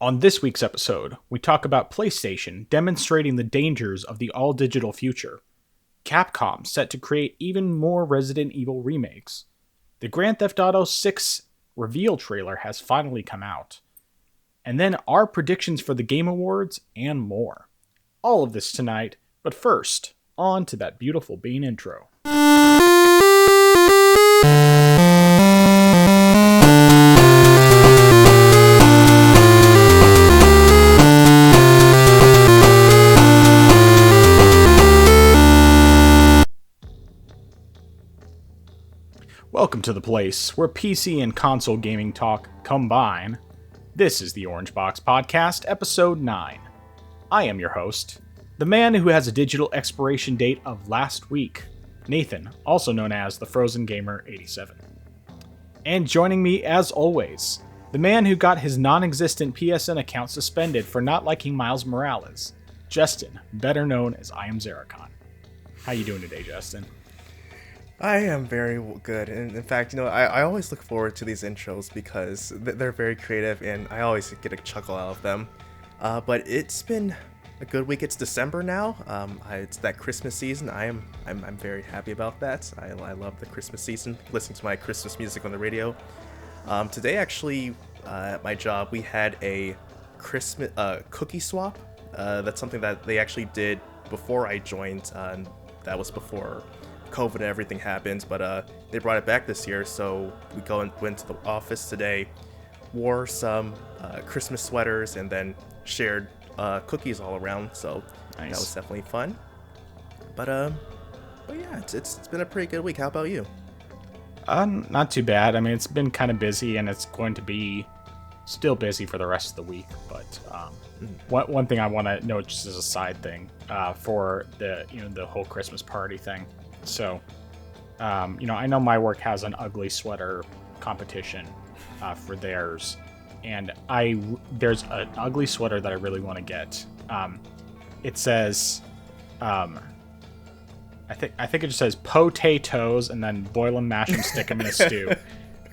On this week's episode, we talk about PlayStation demonstrating the dangers of the all-digital future, Capcom set to create even more Resident Evil remakes, the Grand Theft Auto 6 reveal trailer has finally come out, and then our predictions for the Game Awards and more. All of this tonight, but first, on to that beautiful Bean intro. Welcome to the place where PC and console gaming talk combine. This is the Orange Box Podcast, Episode 9. I am your host, the man who has a digital expiration date of last week, Nathan, also known as the Frozen Gamer 87. And joining me, as always, the man who got his non-existent PSN account suspended for not liking Miles Morales, Justin, better known as I Am Zaracon. How you doing today, Justin? I am very good, and in fact, I always look forward to these intros because they're very creative, and I always get a chuckle out of them. But it's been a good week. It's December now. It's that Christmas season. I'm very happy about that. I love the Christmas season. Listening to my Christmas music on the radio. Today, actually, at my job, we had a Christmas cookie swap. That's something that they actually did before I joined. And that was before COVID and everything happened, but they brought it back this year, so we went to the office today, wore some Christmas sweaters, and then shared cookies all around, so nice. That was definitely fun. But yeah, it's been a pretty good week. How about you? Not too bad. I mean, it's been kind of busy, and it's going to be still busy for the rest of the week, but one thing I want to note, just as a side thing, for the whole Christmas party thing. So, I know my work has an ugly sweater competition for theirs, and there's an ugly sweater that I really want to get. It says, I think it just says potatoes, and then boil them, mash them, stick them in a stew,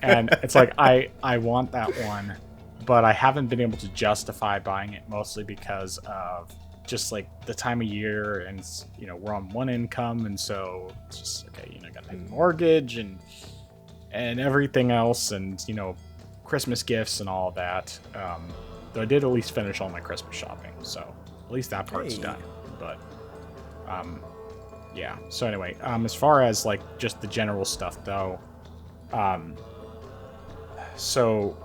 and it's like I want that one, but I haven't been able to justify buying it, mostly because of just like the time of year, and we're on one income, and so it's just okay, got to pay the mortgage and everything else, and Christmas gifts and all of that. Though I did at least finish all my Christmas shopping, so at least that part's done. But yeah. So anyway, as far as like just the general stuff though, so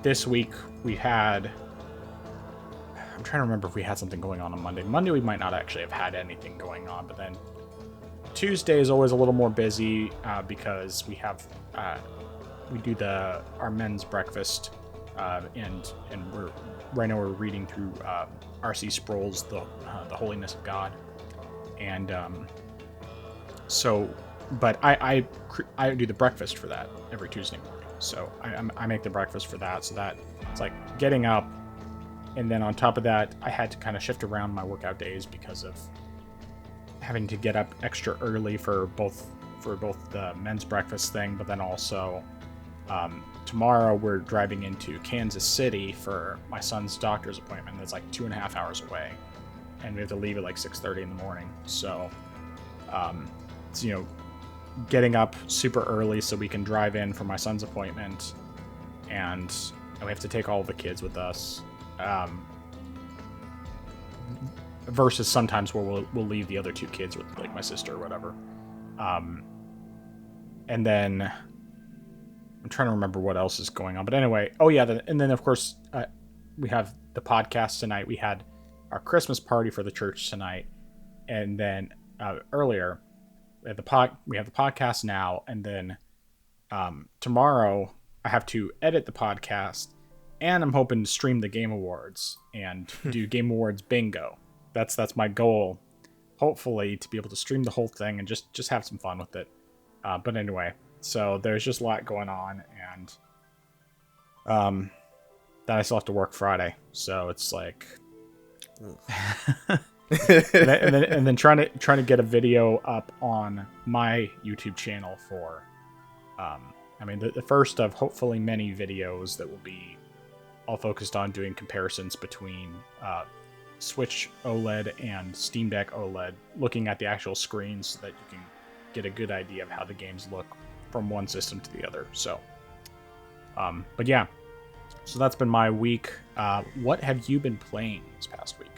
this week we had. I'm trying to remember if we had something going on Monday. Monday we might not actually have had anything going on, but then Tuesday is always a little more busy because we do our men's breakfast, and right now we're reading through R.C. Sproul's The Holiness of God, and but I do the breakfast for that every Tuesday morning, so I make the breakfast for that, so that it's like getting up. And then on top of that, I had to kind of shift around my workout days because of having to get up extra early for both the men's breakfast thing, but then also tomorrow we're driving into Kansas City for my son's doctor's appointment. That's like 2.5 hours away, and we have to leave at like 6:30 in the morning. So, it's, getting up super early so we can drive in for my son's appointment, and we have to take all the kids with us. Versus sometimes where we'll leave the other two kids with like my sister or whatever. And then I'm trying to remember what else is going on. But anyway, and then of course we have the podcast tonight. We had our Christmas party for the church tonight, and then earlier we have the podcast now, and then tomorrow I have to edit the podcast. And I'm hoping to stream the Game Awards and do Game Awards bingo. That's my goal. Hopefully to be able to stream the whole thing and just have some fun with it. But anyway, so there's just a lot going on, and then I still have to work Friday. So it's like, and then trying to get a video up on my YouTube channel for, the first of hopefully many videos that will be all focused on doing comparisons between Switch OLED and Steam Deck OLED, looking at the actual screens so that you can get a good idea of how the games look from one system to the other. So, but yeah, so that's been my week. What have you been playing this past week?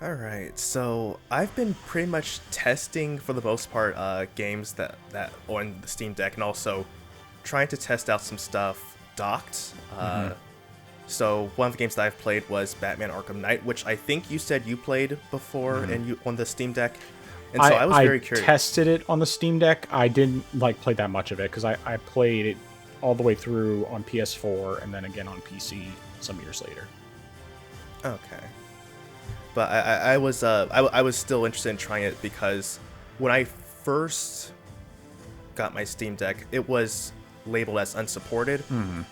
All right, so I've been pretty much testing for the most part games that on the Steam Deck, and also trying to test out some stuff docked. So one of the games that I've played was Batman Arkham Knight, which I think you said you played before and you on the Steam Deck. And so I was very curious. I tested it on the Steam Deck. I didn't play that much of it because I played it all the way through on PS4 and then again on PC some years later. Okay. But I was still interested in trying it because when I first got my Steam Deck, it was labeled as unsupported,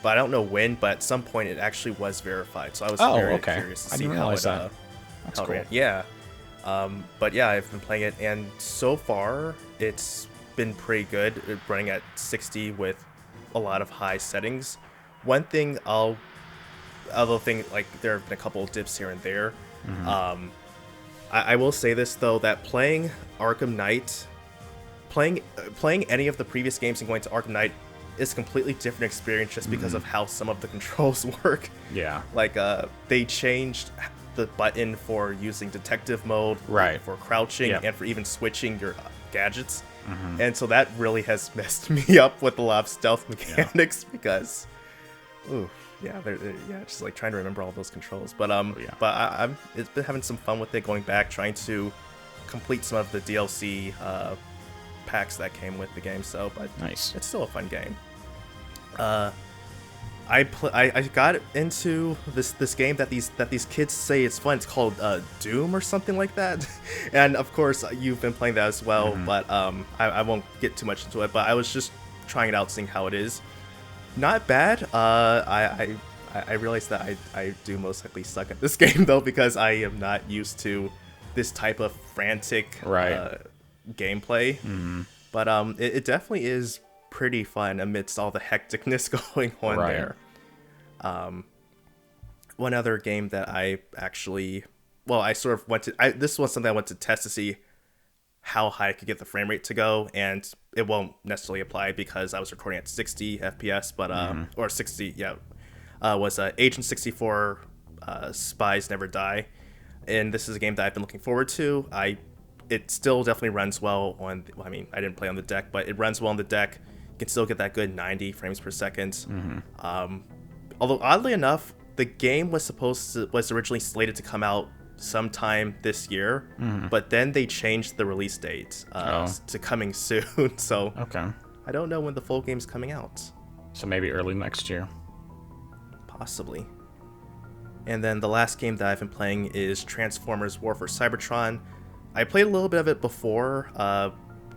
but I don't know when, but at some point it actually was verified. So I was very curious to see how it That's cool. ran. Yeah. But yeah, I've been playing it, and so far it's been pretty good. It's running at 60 with a lot of high settings. One thing like there have been a couple of dips here and there. I will say this though, that playing Arkham Knight, playing any of the previous games and going to Arkham Knight is a completely different experience just because of how some of the controls work. Yeah. Like they changed the button for using detective mode, right, for crouching, and for even switching your gadgets. And so that really has messed me up with a lot of stealth mechanics because, just like trying to remember all those controls. But I've been having some fun with it, going back, trying to complete some of the DLC packs that came with the game. So, but nice, it's still a fun game. I got into this game that these kids say it's fun. It's called Doom or something like that, and of course you've been playing that as well. But I won't get too much into it. But I was just trying it out, seeing how it is. Not bad. I realized that I do most likely suck at this game though, because I am not used to this type of frantic gameplay. But it definitely is pretty fun amidst all the hecticness going on there. One other game that I actually, I sort of went to, this was something I went to test to see how high I could get the frame rate to go, and it won't necessarily apply because I was recording at 60 FPS, but or 60, was Agent 64 Spies Never Die, and this is a game that I've been looking forward to. It still definitely runs well on, I didn't play on the deck, but it runs well on the deck. You can still get that good 90 frames per second. Although oddly enough, the game was originally slated to come out sometime this year, but then they changed the release date to coming soon. So I don't know when the full game's coming out. So maybe early next year. Possibly. And then the last game that I've been playing is Transformers War for Cybertron. I played a little bit of it before,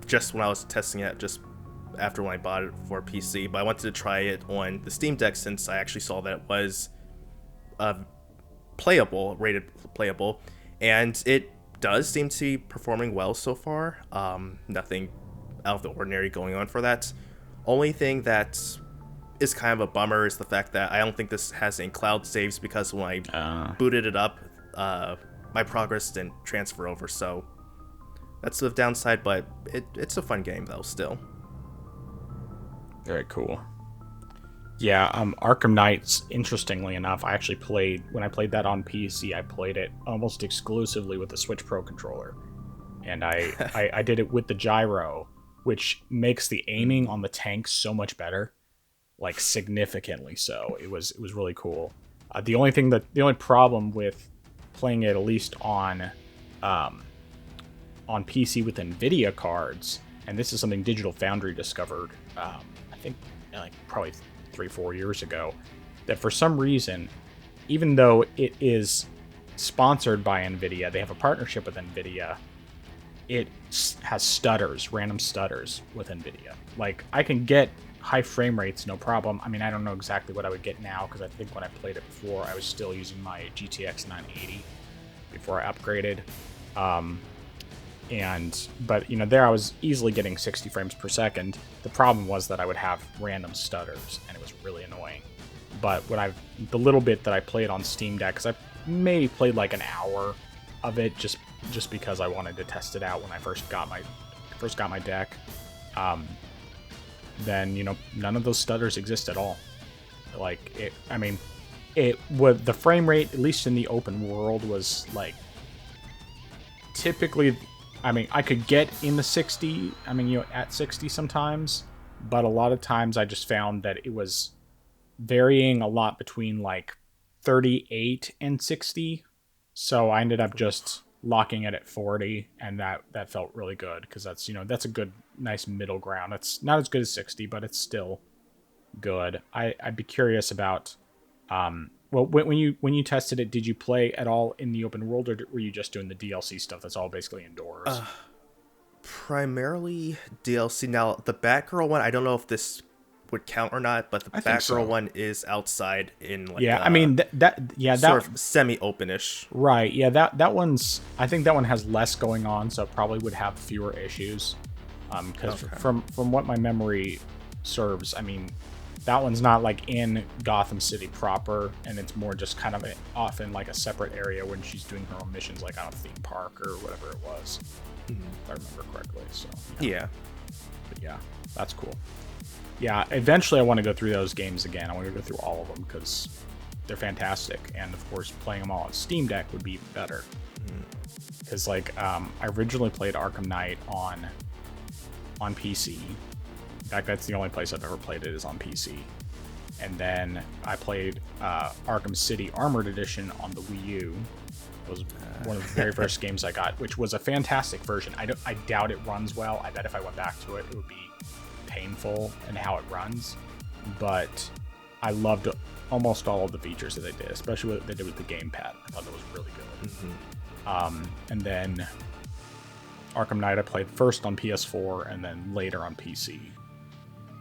just when I was testing it, just after when I bought it for PC, but I wanted to try it on the Steam Deck since I actually saw that it was rated playable, and it does seem to be performing well so far. Nothing out of the ordinary going on for that. Only thing that is kind of a bummer is the fact that I don't think this has any cloud saves, because when I booted it up, my progress didn't transfer over, so that's the downside, but it's a fun game though still. Very cool. Yeah, Arkham Knights, interestingly enough, I actually when I played that on PC, I played it almost exclusively with the Switch Pro controller. And I did it with the gyro, which makes the aiming on the tank so much better. Like, significantly so. It was really cool. The only problem with playing it, at least on PC with NVIDIA cards, and this is something Digital Foundry discovered, I think probably 3-4 years ago, that for some reason, even though it is sponsored by NVIDIA, they have a partnership with NVIDIA, it has random stutters with NVIDIA. Like, I can get high frame rates, no problem. I don't know exactly what I would get now, because I think when I played it before, I was still using my GTX 980 before I upgraded. But there I was easily getting 60 frames per second. The problem was that I would have random stutters, and it was really annoying. but the little bit that I played on Steam Deck, because I maybe played like an hour of it just because I wanted to test it out when I first got my deck. Then none of those stutters exist at all. Like the frame rate, at least in the open world, was like typically. I could get in the 60. At 60 sometimes, but a lot of times I just found that it was varying a lot between like 38 and 60. So I ended up just locking it at 40, and that felt really good because that's a good, nice middle ground. It's not as good as 60, but it's still good. I'd be curious about when you tested it, did you play at all in the open world, or were you just doing the DLC stuff that's all basically indoors? Primarily DLC. Now, the Batgirl one, I don't know if this would count or not, but the Batgirl one is outside in like that of semi-openish. Right. Yeah, that one's, I think that one has less going on, so it probably would have fewer issues. Because from what my memory serves, that one's not like in Gotham City proper, and it's more just kind of off in like a separate area when she's doing her own missions, like on a theme park or whatever it was, if I remember correctly. So yeah, but yeah, that's cool. Yeah, eventually I want to go through those games again. I want to go through all of them because they're fantastic, and of course playing them all on Steam Deck would be even better. Because I originally played Arkham Knight on PC. In fact, that's the only place I've ever played it is on PC. And then I played Arkham City Armored Edition on the Wii U. It was one of the very first games I got, which was a fantastic version. I doubt it runs well. I bet if I went back to it, it would be painful in how it runs. But I loved almost all of the features that they did, especially what they did with the gamepad. I thought that was really good. And then Arkham Knight I played first on PS4 and then later on PC.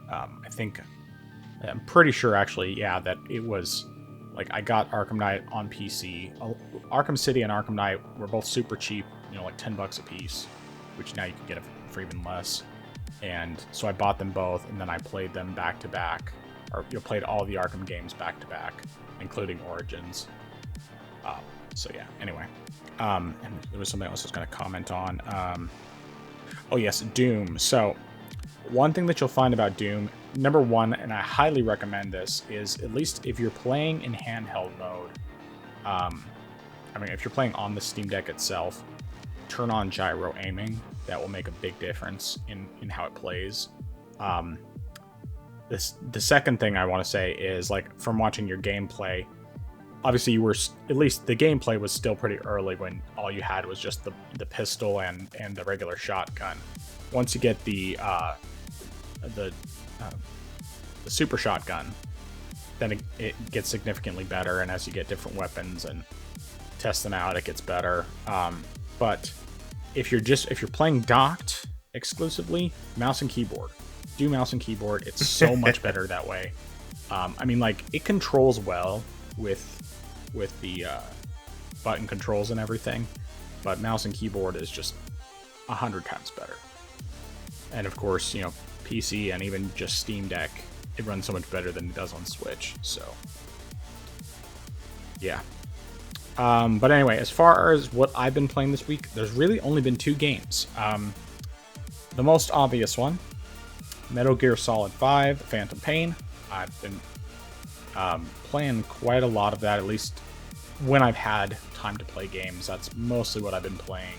I'm pretty sure actually, that it was like I got Arkham Knight on PC. Arkham City and Arkham Knight were both super cheap, like $10 a piece, which now you can get it for even less. And so I bought them both, and then I played them back to back, or played all the Arkham games back to back, including Origins. So yeah, anyway. And there was something else I was going to comment on. Oh yes, Doom. So one thing that you'll find about Doom, number one, and I highly recommend this, is at least if you're playing in handheld mode, if you're playing on the Steam Deck itself, turn on gyro aiming. That will make a big difference in how it plays. The second thing I want to say is, like, from watching your gameplay, obviously you were, at least the gameplay was still pretty early when all you had was just the pistol and the regular shotgun. Once you get the super shotgun, then it gets significantly better, and as you get different weapons and test them out, it gets better. But if you're playing docked exclusively, mouse and keyboard. Do mouse and keyboard. It's so much better that way. It controls well with the button controls and everything, but mouse and keyboard is just 100 times better. And of course, PC and even just Steam Deck, it runs so much better than it does on Switch. So yeah. But anyway, as far as what I've been playing this week, there's really only been 2 games. The most obvious one, Metal Gear Solid 5, Phantom Pain. I've been playing quite a lot of that, at least when I've had time to play games. That's mostly what I've been playing.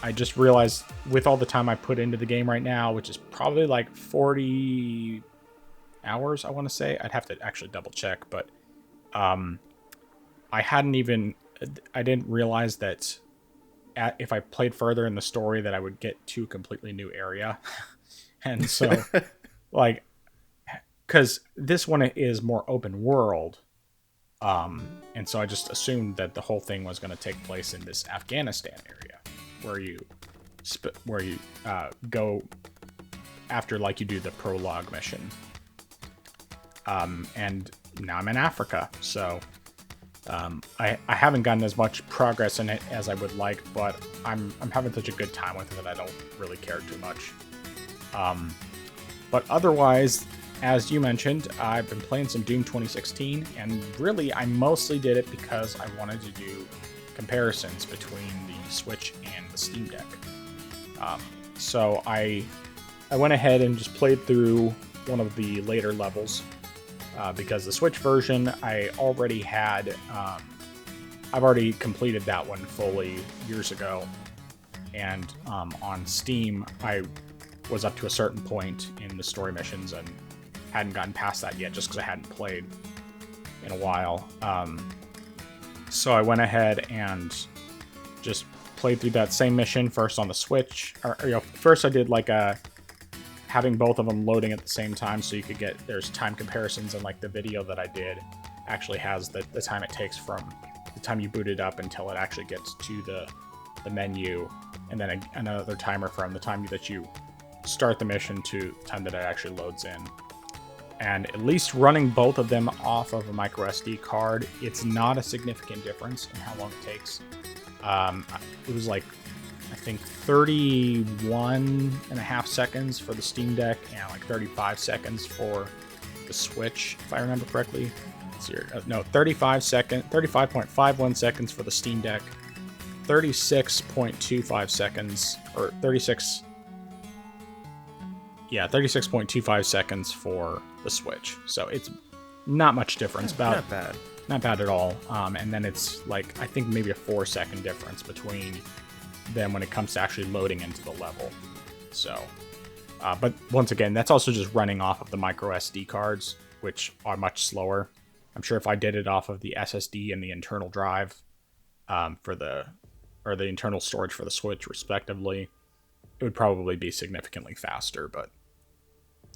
I just realized with all the time I put into the game right now, which is probably like 40 hours, I want to say. I'd have to actually double check, but I didn't realize that if I played further in the story that I would get to a completely new area. And so, because this one is more open world, and so I just assumed that the whole thing was going to take place in this Afghanistan area, where you go after you do the prologue mission. And now I'm in Africa, so I haven't gotten as much progress in it as I would like, but I'm having such a good time with it that I don't really care too much. But otherwise, as you mentioned, I've been playing some Doom 2016, and really I mostly did it because I wanted to do comparisons between the Switch and the Steam Deck. So I went ahead and just played through one of the later levels because the Switch version I already had. I've already completed that one fully years ago, and on Steam I was up to a certain point in the story missions and hadn't gotten past that yet just because I hadn't played in a while. So I went ahead and just played through that same mission first on the Switch. First I did like having both of them loading at the same time so you could get, there's time comparisons, and like the video that I did actually has the time it takes from the time you boot it up until it actually gets to the menu, and then another timer from the time that you start the mission to the time that it actually loads in. And at least running both of them off of a micro SD card, it's not a significant difference in how long it takes. It was like, I think 31 and a half seconds for the Steam Deck and like 35 seconds for the Switch, if I remember correctly. No, 35.51 seconds for the Steam Deck, 36.25 seconds, or 36.25 seconds for the Switch. So it's not much difference. Not bad. Not bad at all. And then it's like, I think maybe a 4-second difference between them when it comes to actually loading into the level. So, but once again, that's also just running off of the micro SD cards, which are much slower. I'm sure if I did it off of the SSD and the internal drive or the internal storage for the Switch, respectively, it would probably be significantly faster, but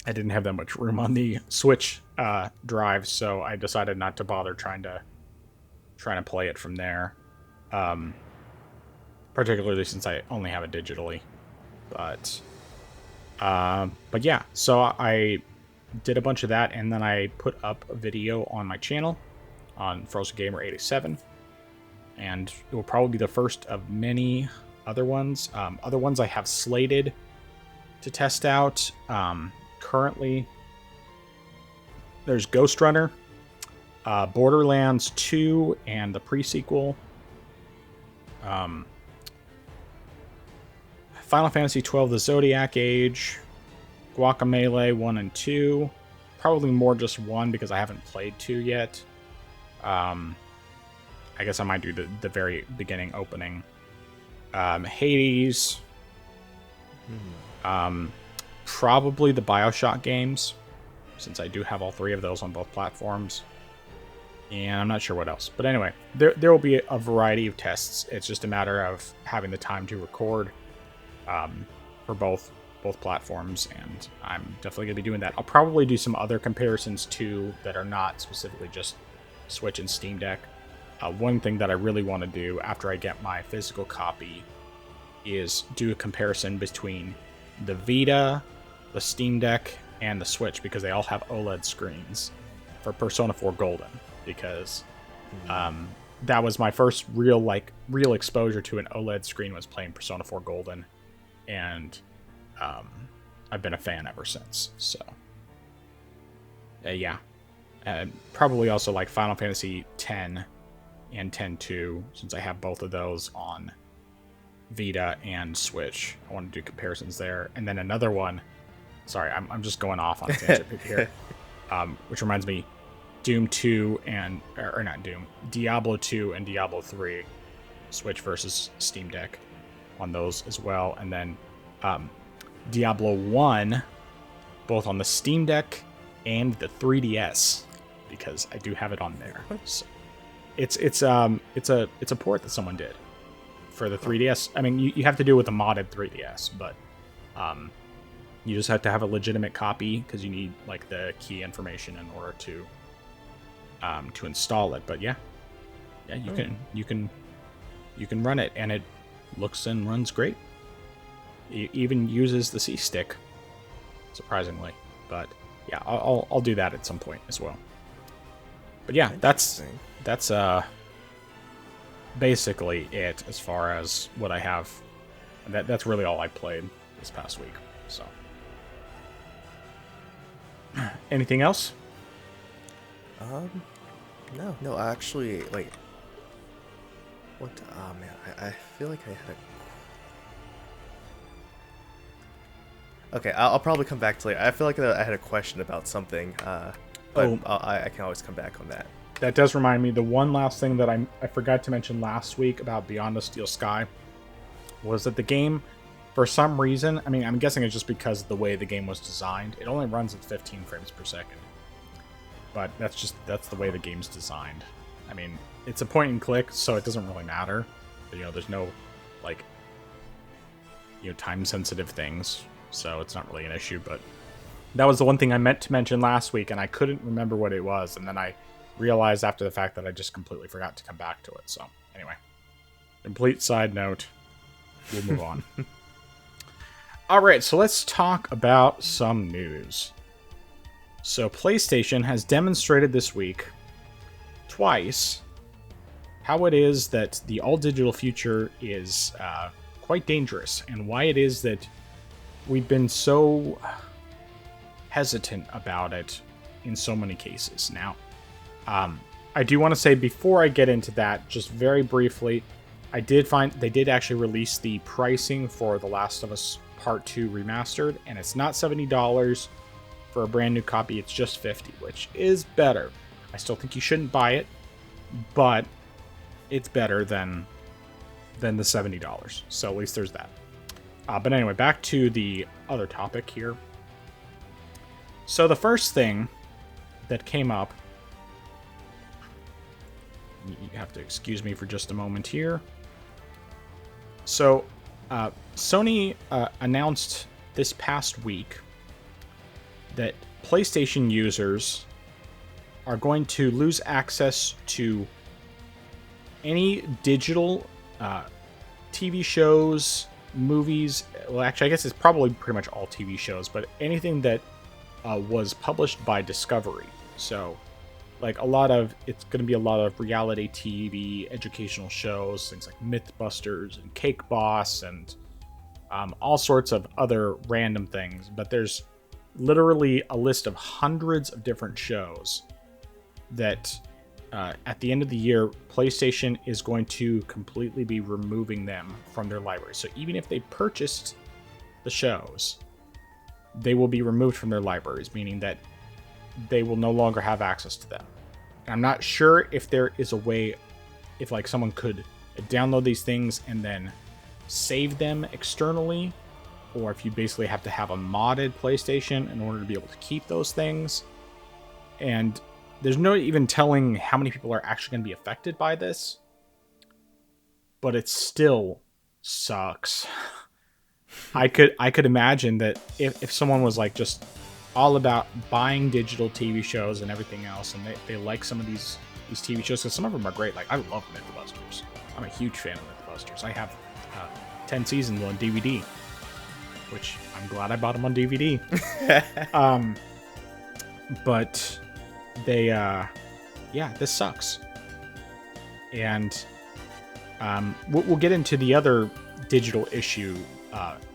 I didn't have that much room on the Switch drive, so I decided not to bother trying to play it from there. Particularly since I only have it digitally. But yeah, so I did a bunch of that, and then I put up a video on my channel on Frozen Gamer 87, and it will probably be the first of many other ones. Other ones I have slated to test out. Currently, there's Ghost Runner, Borderlands 2, and the pre-sequel. Final Fantasy XII: The Zodiac Age, Guacamelee 1 and 2, probably more just 1 because I haven't played 2 yet. I guess I might do the very beginning opening. Hades, probably the BioShock games, since I do have all 3 of those on both platforms. And I'm not sure what else. But anyway, there will be a variety of tests. It's just a matter of having the time to record for both platforms, and I'm definitely going to be doing that. I'll probably do some other comparisons too that are not specifically just Switch and Steam Deck. One thing that I really want to do after I get my physical copy is do a comparison between the Vita, the Steam Deck, and the Switch, because they all have OLED screens for Persona 4 Golden, because that was my first real exposure to an OLED screen, was playing Persona 4 Golden, and I've been a fan ever since. So yeah, probably also like Final Fantasy X and X-2, since I have both of those on Vita and Switch. I want to do comparisons there. And then another one, sorry, I'm just going off on a tangent here, which reminds me, Doom 2 and, or not Doom, Diablo 2 and Diablo 3, Switch versus Steam Deck on those as well. And then Diablo 1, both on the Steam Deck and the 3DS, because I do have it on there. So it's a port that someone did for the 3DS. I mean, you have to do it with a modded 3DS, but you just have to have a legitimate copy, because you need like the key information in order to install it. But yeah, you can run it, and it looks and runs great. It even uses the C stick, surprisingly. But yeah, I'll do that at some point as well. But yeah, that's basically it as far as what I have. That's really all I played this past week. So Anything else? No, actually, like, what? Oh man, I feel like I had a. Okay, I'll probably come back to later. I feel like I had a question about something, but I can always come back on that. That does remind me. The one last thing that I forgot to mention last week about Beyond the Steel Sky was that the game, for some reason, I mean, I'm guessing it's just because of the way the game was designed, it only runs at 15 frames per second. But that's the way the game's designed. I mean, it's a point and click, so it doesn't really matter. There's no, like, time sensitive things, so it's not really an issue. But that was the one thing I meant to mention last week, and I couldn't remember what it was, and then I realized after the fact that I just completely forgot to come back to it. So anyway, complete side note. We'll move on. All right, so let's talk about some news. So PlayStation has demonstrated this week twice how it is that the all-digital future is quite dangerous, and why it is that we've been so hesitant about it in so many cases. Now, I do want to say, before I get into that, just very briefly, I did find they did actually release the pricing for The Last of Us Part 2 Remastered, and it's not $70 for a brand new copy, it's just $50, which is better. I still think you shouldn't buy it, but it's better than the $70. So at least there's that. But anyway, back to the other topic here. So the first thing that came up, you have to excuse me for just a moment here. So Sony announced this past week that PlayStation users are going to lose access to any digital TV shows, movies. Well, actually, I guess it's probably pretty much all TV shows, but anything that was published by Discovery. So, like, it's going to be a lot of reality TV, educational shows, things like Mythbusters and Cake Boss, and all sorts of other random things. But there's literally a list of hundreds of different shows that at the end of the year, PlayStation is going to completely be removing them from their library. So even if they purchased the shows, they will be removed from their libraries, meaning that they will no longer have access to them. And I'm not sure if there is a way, if like someone could download these things and then save them externally, or if you basically have to have a modded PlayStation in order to be able to keep those things. And there's no even telling how many people are actually going to be affected by this, but it still sucks. I could imagine that if someone was like just all about buying digital TV shows and everything else, and they like some of these TV shows, because some of them are great. Like, I love Mythbusters. I'm a huge fan of Mythbusters. I have 10 seasons on DVD, which I'm glad I bought them on DVD. But they, this sucks. And we'll get into the other digital issue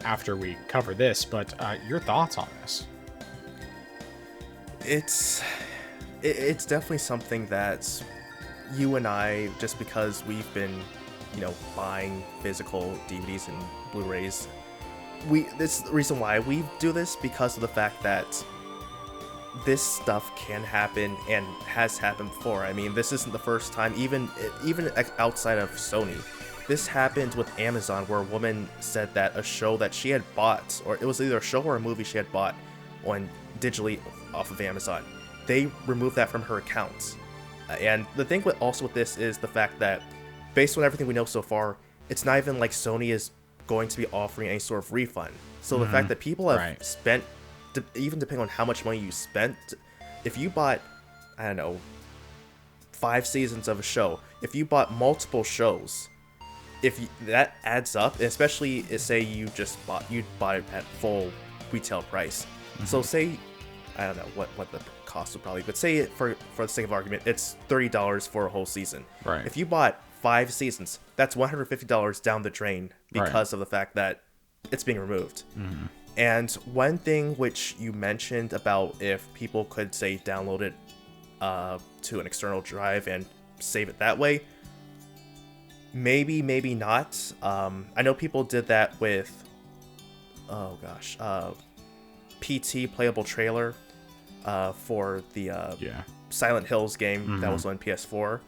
after we cover this, but your thoughts on this? It's definitely something that you and I, just because we've been, buying physical DVDs and Blu-rays, this is the reason why we do this, because of the fact that this stuff can happen and has happened before. I mean, this isn't the first time, even outside of Sony. This happened with Amazon, where a woman said that a show that she had bought, or it was either a show or a movie she had bought on digitally off of Amazon, they removed that from her accounts. And the thing with this is the fact that, based on everything we know so far, it's not even like Sony is going to be offering any sort of refund. So the fact that people have spent, even depending on how much money you spent, if you bought, I don't know, 5 seasons of a show, if you bought multiple shows, that adds up, especially say you bought it at full retail price. So say, I don't know what the cost would probably, but say for the sake of argument, it's $30 for a whole season. Right. If you bought 5 seasons, that's $150 down the drain because of the fact that it's being removed. And one thing which you mentioned about if people could, say, download it to an external drive and save it that way, maybe not. I know people did that with, oh gosh, PT Playable Trailer for the Silent Hills game that was on PS4.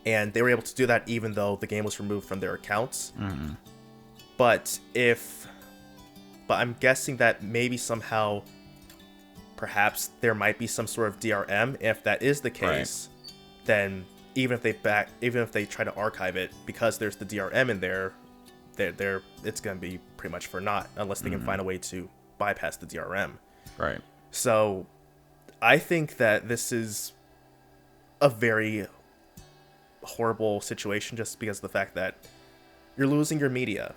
And they were able to do that even though the game was removed from their accounts. But I'm guessing that maybe somehow, perhaps there might be some sort of DRM. If that is the case, then even if they try to archive it, because there's the DRM in there, it's gonna be pretty much for naught unless they can find a way to bypass the DRM. Right. So, I think that this is a very horrible situation just because of the fact that you're losing your media.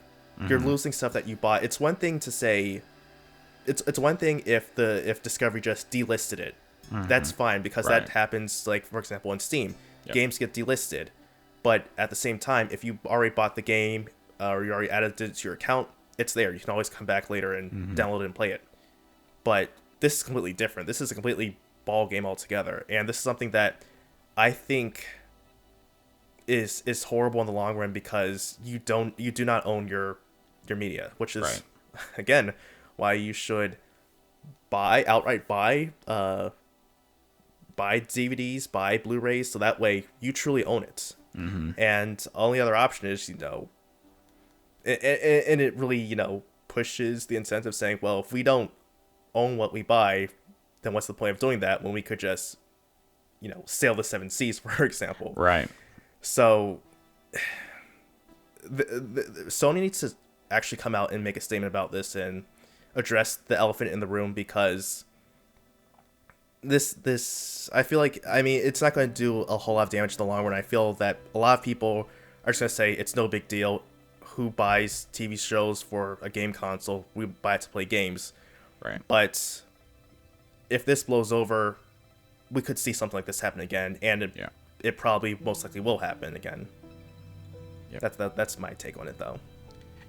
You're losing stuff that you bought. It's one thing to say, it's one thing if Discovery just delisted it. That's fine, because that happens, like, for example, on Steam. Games get delisted. But at the same time, if you already bought the game or you already added it to your account, it's there. You can always come back later and download it and play it. But this is completely different. This is a completely ball game altogether. And this is something that I think is horrible in the long run, because you do not own your media, which is again why you should outright buy DVDs, buy Blu-rays, so that way you truly own it. And only other option is, and it really pushes the incentive, saying, well, if we don't own what we buy, then what's the point of doing that when we could just sail the seven seas, for example. Right. So Sony needs to actually come out and make a statement about this and address the elephant in the room, because this I feel like, it's not going to do a whole lot of damage in the long run. I feel that a lot of people are just going to say it's no big deal. Who buys TV shows for a game console? We buy it to play games. Right. But if this blows over, we could see something like this happen again, and it probably most likely will happen again. That's my take on it, though.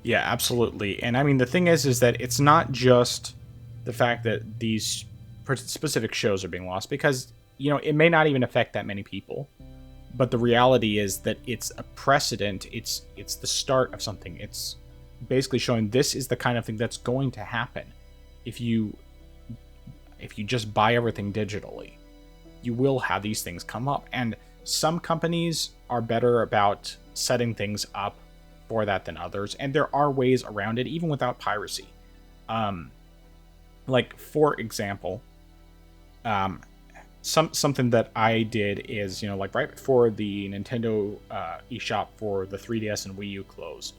Yeah, absolutely. And the thing is that it's not just the fact that these specific shows are being lost, because it may not even affect that many people, but the reality is that it's a precedent. It's the start of something. It's basically showing this is the kind of thing that's going to happen if you just buy everything digitally. You will have these things come up, and some companies are better about setting things up for that than others, and there are ways around it even without piracy. Like, for example, something that I did is, like right before the Nintendo eShop for the 3DS and Wii U closed,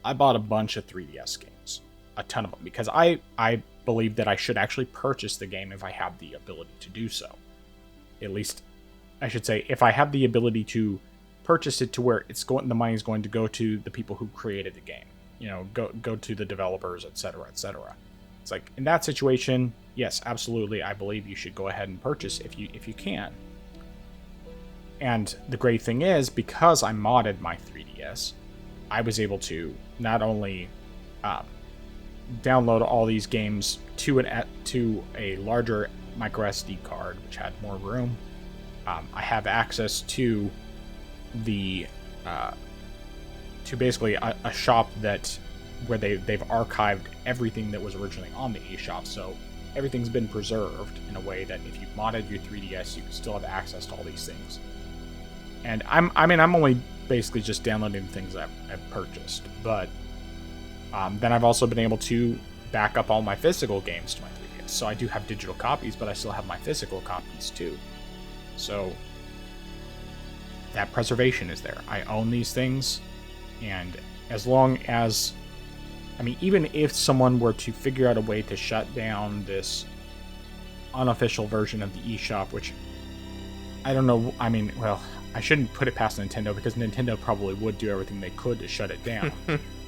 I bought a bunch of 3DS games, a ton of them, because I believe that I should actually purchase the game if I have the ability to do so. At least, I should say, if I have the ability to purchase it to where the money is going to go to the people who created the game, go to the developers, etc., etc. It's like, in that situation, yes, absolutely, I believe you should go ahead and purchase if you can. And the great thing is, because I modded my 3DS, I was able to not only download all these games to a larger micro SD card, which had more room. I have access to to basically a shop where they've archived everything that was originally on the eShop, so everything's been preserved in a way that if you modded your 3DS, you can still have access to all these things. And I'm only basically just downloading things I've purchased, but then I've also been able to back up all my physical games to my 3DS. So I do have digital copies, but I still have my physical copies too. So that preservation is there. I own these things, and as long as, even if someone were to figure out a way to shut down this unofficial version of the eShop, which I don't know, I shouldn't put it past Nintendo, because Nintendo probably would do everything they could to shut it down.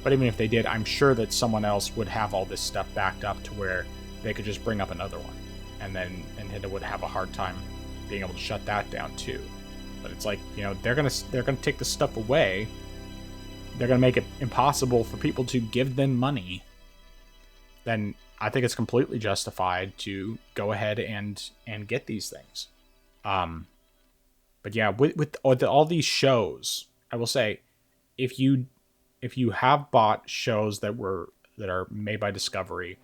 But even if they did, I'm sure that someone else would have all this stuff backed up to where they could just bring up another one, and then Nintendo would have a hard time being able to shut that down too. But it's like, they're gonna take this stuff away. They're gonna make it impossible for people to give them money. then I think it's completely justified to go ahead and get these things. But yeah, with all these shows, I will say, if you have bought shows that are made by Discovery,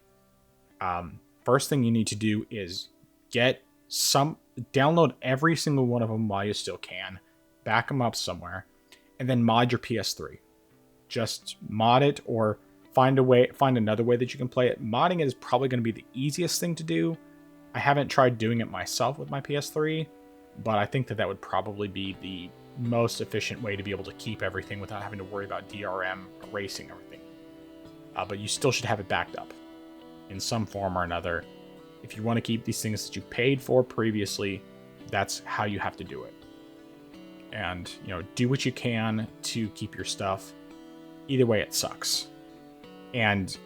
first thing you need to do is download every single one of them while you still can, back them up somewhere, and then mod your PS3. Just mod it, or find another way that you can play it. Modding is probably going to be the easiest thing to do. I haven't tried doing it myself with my PS3, but I think that would probably be the most efficient way to be able to keep everything without having to worry about DRM erasing everything. But you still should have it backed up in some form or another. If you want to keep these things that you paid for previously, that's how you have to do it. And, do what you can to keep your stuff. Either way, it sucks. And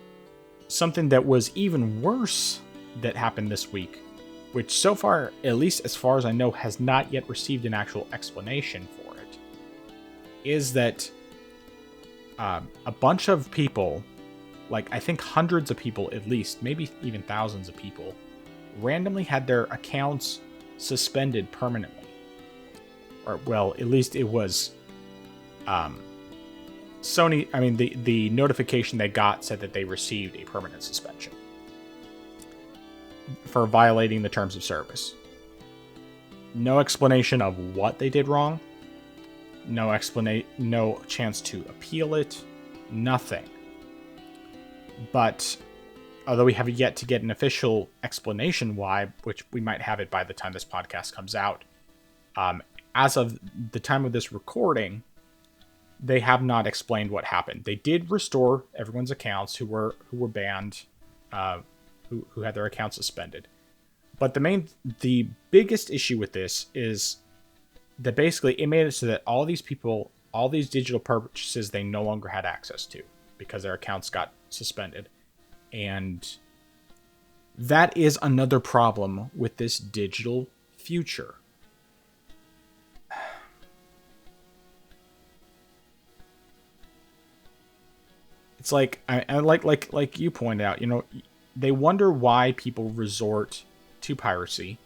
something that was even worse that happened this week, which so far, at least as far as I know, has not yet received an actual explanation for it, is that a bunch of people, like I think hundreds of people at least, maybe even thousands of people, randomly had their accounts suspended permanently. Or, well, at least it was Sony. I mean, the notification they got said that they received a permanent suspension for violating the terms of service. No explanation of what they did wrong. No chance to appeal it. Nothing. But although we have yet to get an official explanation why, which we might have it by the time this podcast comes out, as of the time of this recording, they have not explained what happened. They did restore everyone's accounts who were banned, who had their accounts suspended. But the biggest issue with this is that basically it made it so that all these people, all these digital purchases, they no longer had access to because their accounts got suspended. And that is another problem with this digital future. It's like, like you pointed out, they wonder why people resort to piracy,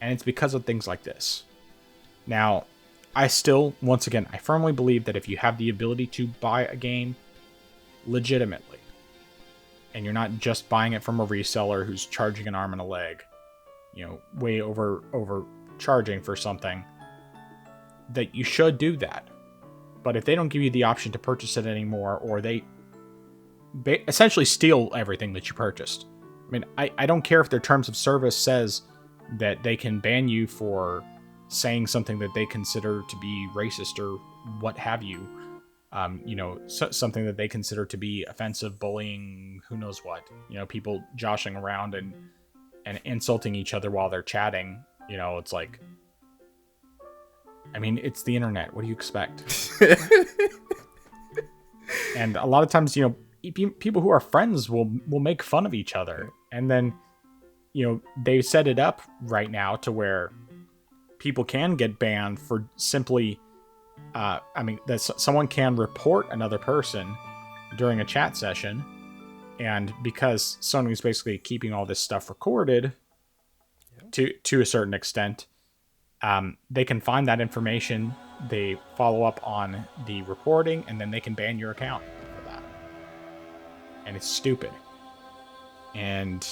and it's because of things like this. Now, I firmly believe that if you have the ability to buy a game legitimately, and you're not just buying it from a reseller who's charging an arm and a leg, way over charging for something, that you should do that. But if they don't give you the option to purchase it anymore, or they essentially steal everything that you purchased. I mean, I don't care if their terms of service says that they can ban you for saying something that they consider to be racist or what have you. Something that they consider to be offensive, bullying, who knows what. People joshing around and insulting each other while they're chatting. It's like, I mean, it's the internet. What do you expect? And a lot of times, people who are friends will make fun of each other. And then, they set it up right now to where people can get banned for simply, that someone can report another person during a chat session. And because Sony's basically keeping all this stuff recorded to a certain extent, they can find that information, they follow up on the reporting, and then they can ban your account for that. And it's stupid. And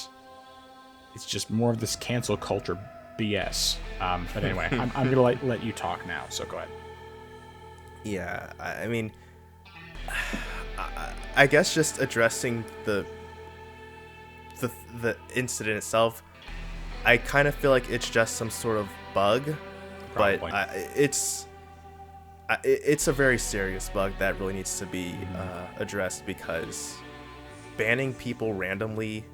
it's just more of this cancel culture BS. But anyway, I'm going to let you talk now, so go ahead. Yeah, I mean, I guess just addressing the incident itself, I kind of feel like it's just some sort of bug. Probably. But it's a very serious bug that really needs to be addressed, because banning people randomly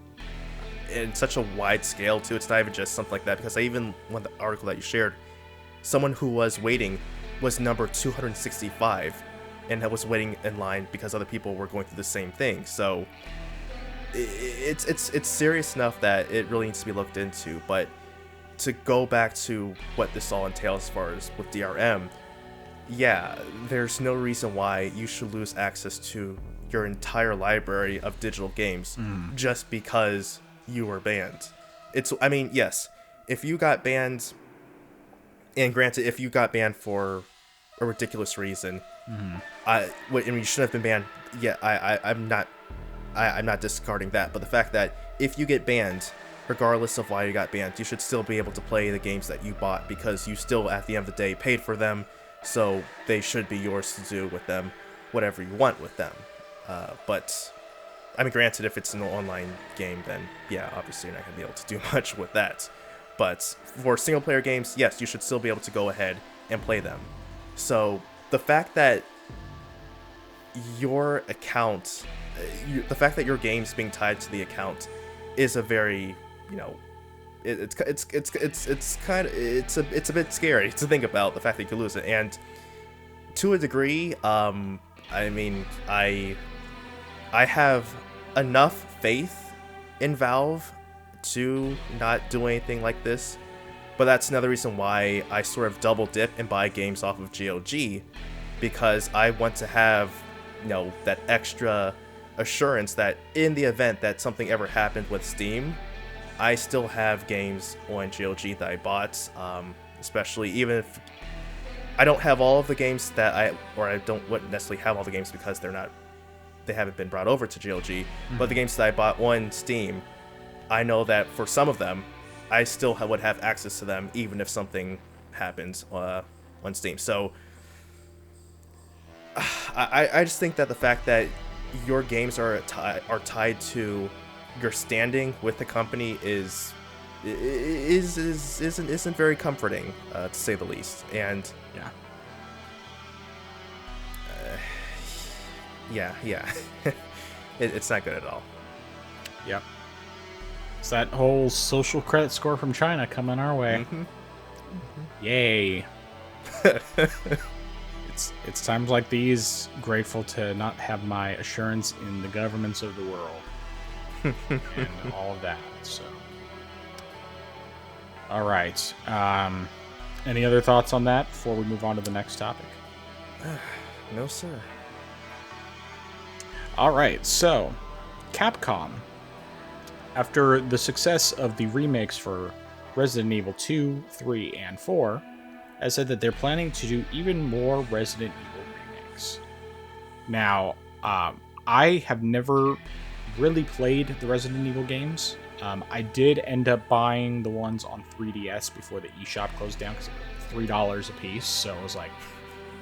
in such a wide scale too, it's not even just something like that, because I even went the article that you shared, someone who was waiting was number 265 and was waiting in line because other people were going through the same thing. So it's serious enough that it really needs to be looked into. But to go back to what this all entails as far as with DRM, yeah, there's no reason why you should lose access to your entire library of digital games just because you were banned. I mean, yes, if you got banned, and granted, if you got banned for a ridiculous reason, I mean, you shouldn't have been banned. Yeah, I'm not discarding that, but the fact that if you get banned, regardless of why you got banned, you should still be able to play the games that you bought because you still, at the end of the day, paid for them, so they should be yours to do with them whatever you want with them. But, I mean, granted, if it's an online game, then yeah, obviously you're not going to be able to do much with that. But for single-player games, yes, you should still be able to go ahead and play them. So, the fact that your account, the fact that your game's being tied to the account is a very, it's a bit scary to think about, the fact that you could lose it. And to a degree, I mean, I have enough faith in Valve to not do anything like this, but that's another reason why I sort of double dip and buy games off of GOG, because I want to have, that extra assurance that in the event that something ever happened with Steam, I still have games on GOG that I bought, especially even if I don't have all of the games I wouldn't necessarily have all the games because they haven't been brought over to GOG, but the games that I bought on Steam, I know that for some of them, I still would have access to them even if something happens on Steam. So I just think that the fact that your games are tied to your standing with the company isn't very comforting, to say the least. And yeah, it's not good at all. Yep. It's that whole social credit score from China coming our way. Yay. It's times like these grateful to not have my assurance in the governments of the world and all of that. So, all right. Any other thoughts on that before we move on to the next topic? No, sir. All right. So, Capcom, after the success of the remakes for Resident Evil 2, 3, and 4, has said that they're planning to do even more Resident Evil remakes. Now, I have never really played the Resident Evil games. I did end up buying the ones on 3DS before the eShop closed down because it was $3 a piece. So I was like,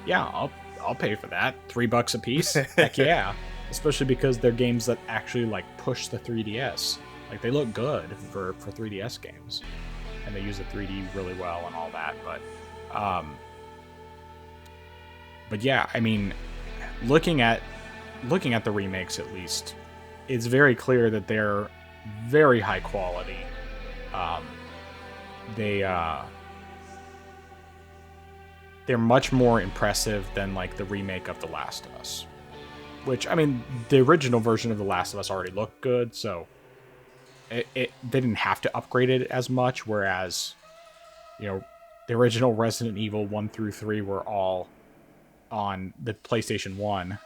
yeah, I'll pay for that. $3 a piece. Heck yeah. Especially because they're games that actually push the 3DS. They look good for 3DS games, and they use the 3D really well and all that. But yeah, I mean, looking at the remakes, at least, it's very clear that they're very high quality. They're much more impressive than the remake of The Last of Us, which, I mean, the original version of The Last of Us already looked good, so they didn't have to upgrade it as much, whereas, the original Resident Evil 1 through 3 were all on the PlayStation 1.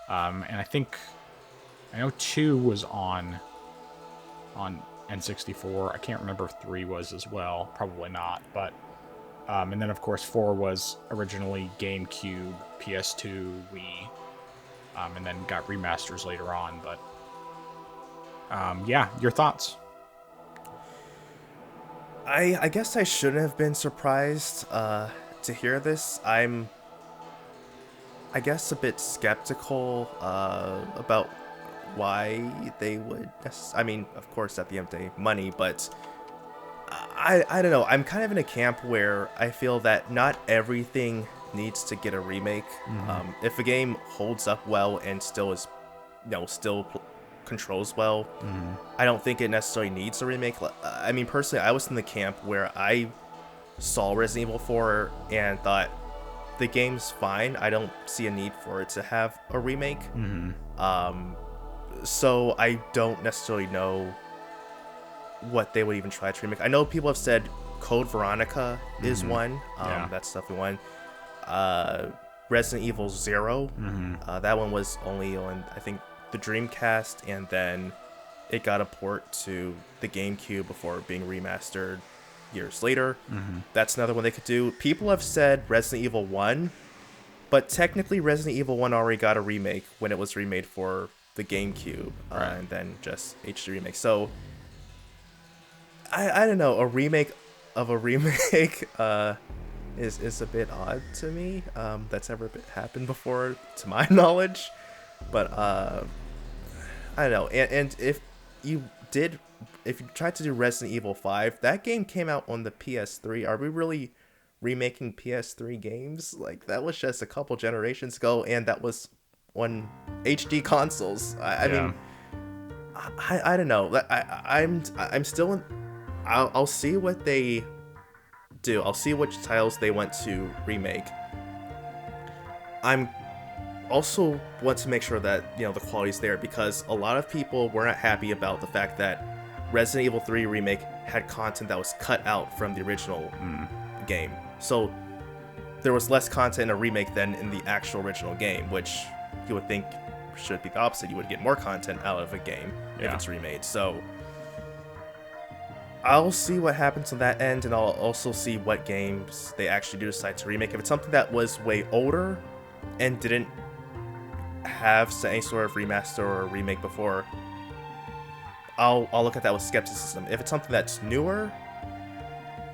And I know 2 was on N64. I can't remember if 3 was as well. Probably not. But and then, of course, 4 was originally GameCube, PS2, Wii, and then got remasters later on. But yeah, your thoughts? I guess I shouldn't have been surprised to hear this. I'm, I guess, a bit skeptical about why they would. I mean, of course, at the end of the day, money, but I don't know. I'm kind of in a camp where I feel that not everything needs to get a remake. If a game holds up well and still is, controls well, I don't think it necessarily needs a remake. I mean, personally, I was in the camp where I saw Resident Evil 4 and thought the game's fine. I don't see a need for it to have a remake. So I don't necessarily know what they would even try to remake. I know people have said Code Veronica is one. That's definitely one. Resident Evil 0. That one was only on, I think, the Dreamcast, and then it got a port to the GameCube before being remastered years later. That's another one they could do. People have said Resident Evil 1, but technically Resident Evil 1 already got a remake when it was remade for the GameCube, and then just HD remake. So, I don't know, a remake of a remake is a bit odd to me. That's never happened before, to my knowledge. But, I don't know. And if you tried to do Resident Evil 5, that game came out on the PS3. Are we really remaking PS3 games? Like, that was just a couple generations ago, and that was on HD consoles. I mean, I don't know. I'm still in. I'll see what they do. I'll see which titles they want to remake. I'm also want to make sure that the quality's there, because a lot of people were not happy about the fact that Resident Evil 3 remake had content that was cut out from the original game. So there was less content in a remake than in the actual original game, which you would think should be the opposite. You would get more content out of a game if it's remade. So I'll see what happens on that end, and I'll also see what games they actually do decide to remake. If it's something that was way older and didn't have any sort of remaster or remake before, I'll look at that with skepticism. If it's something that's newer,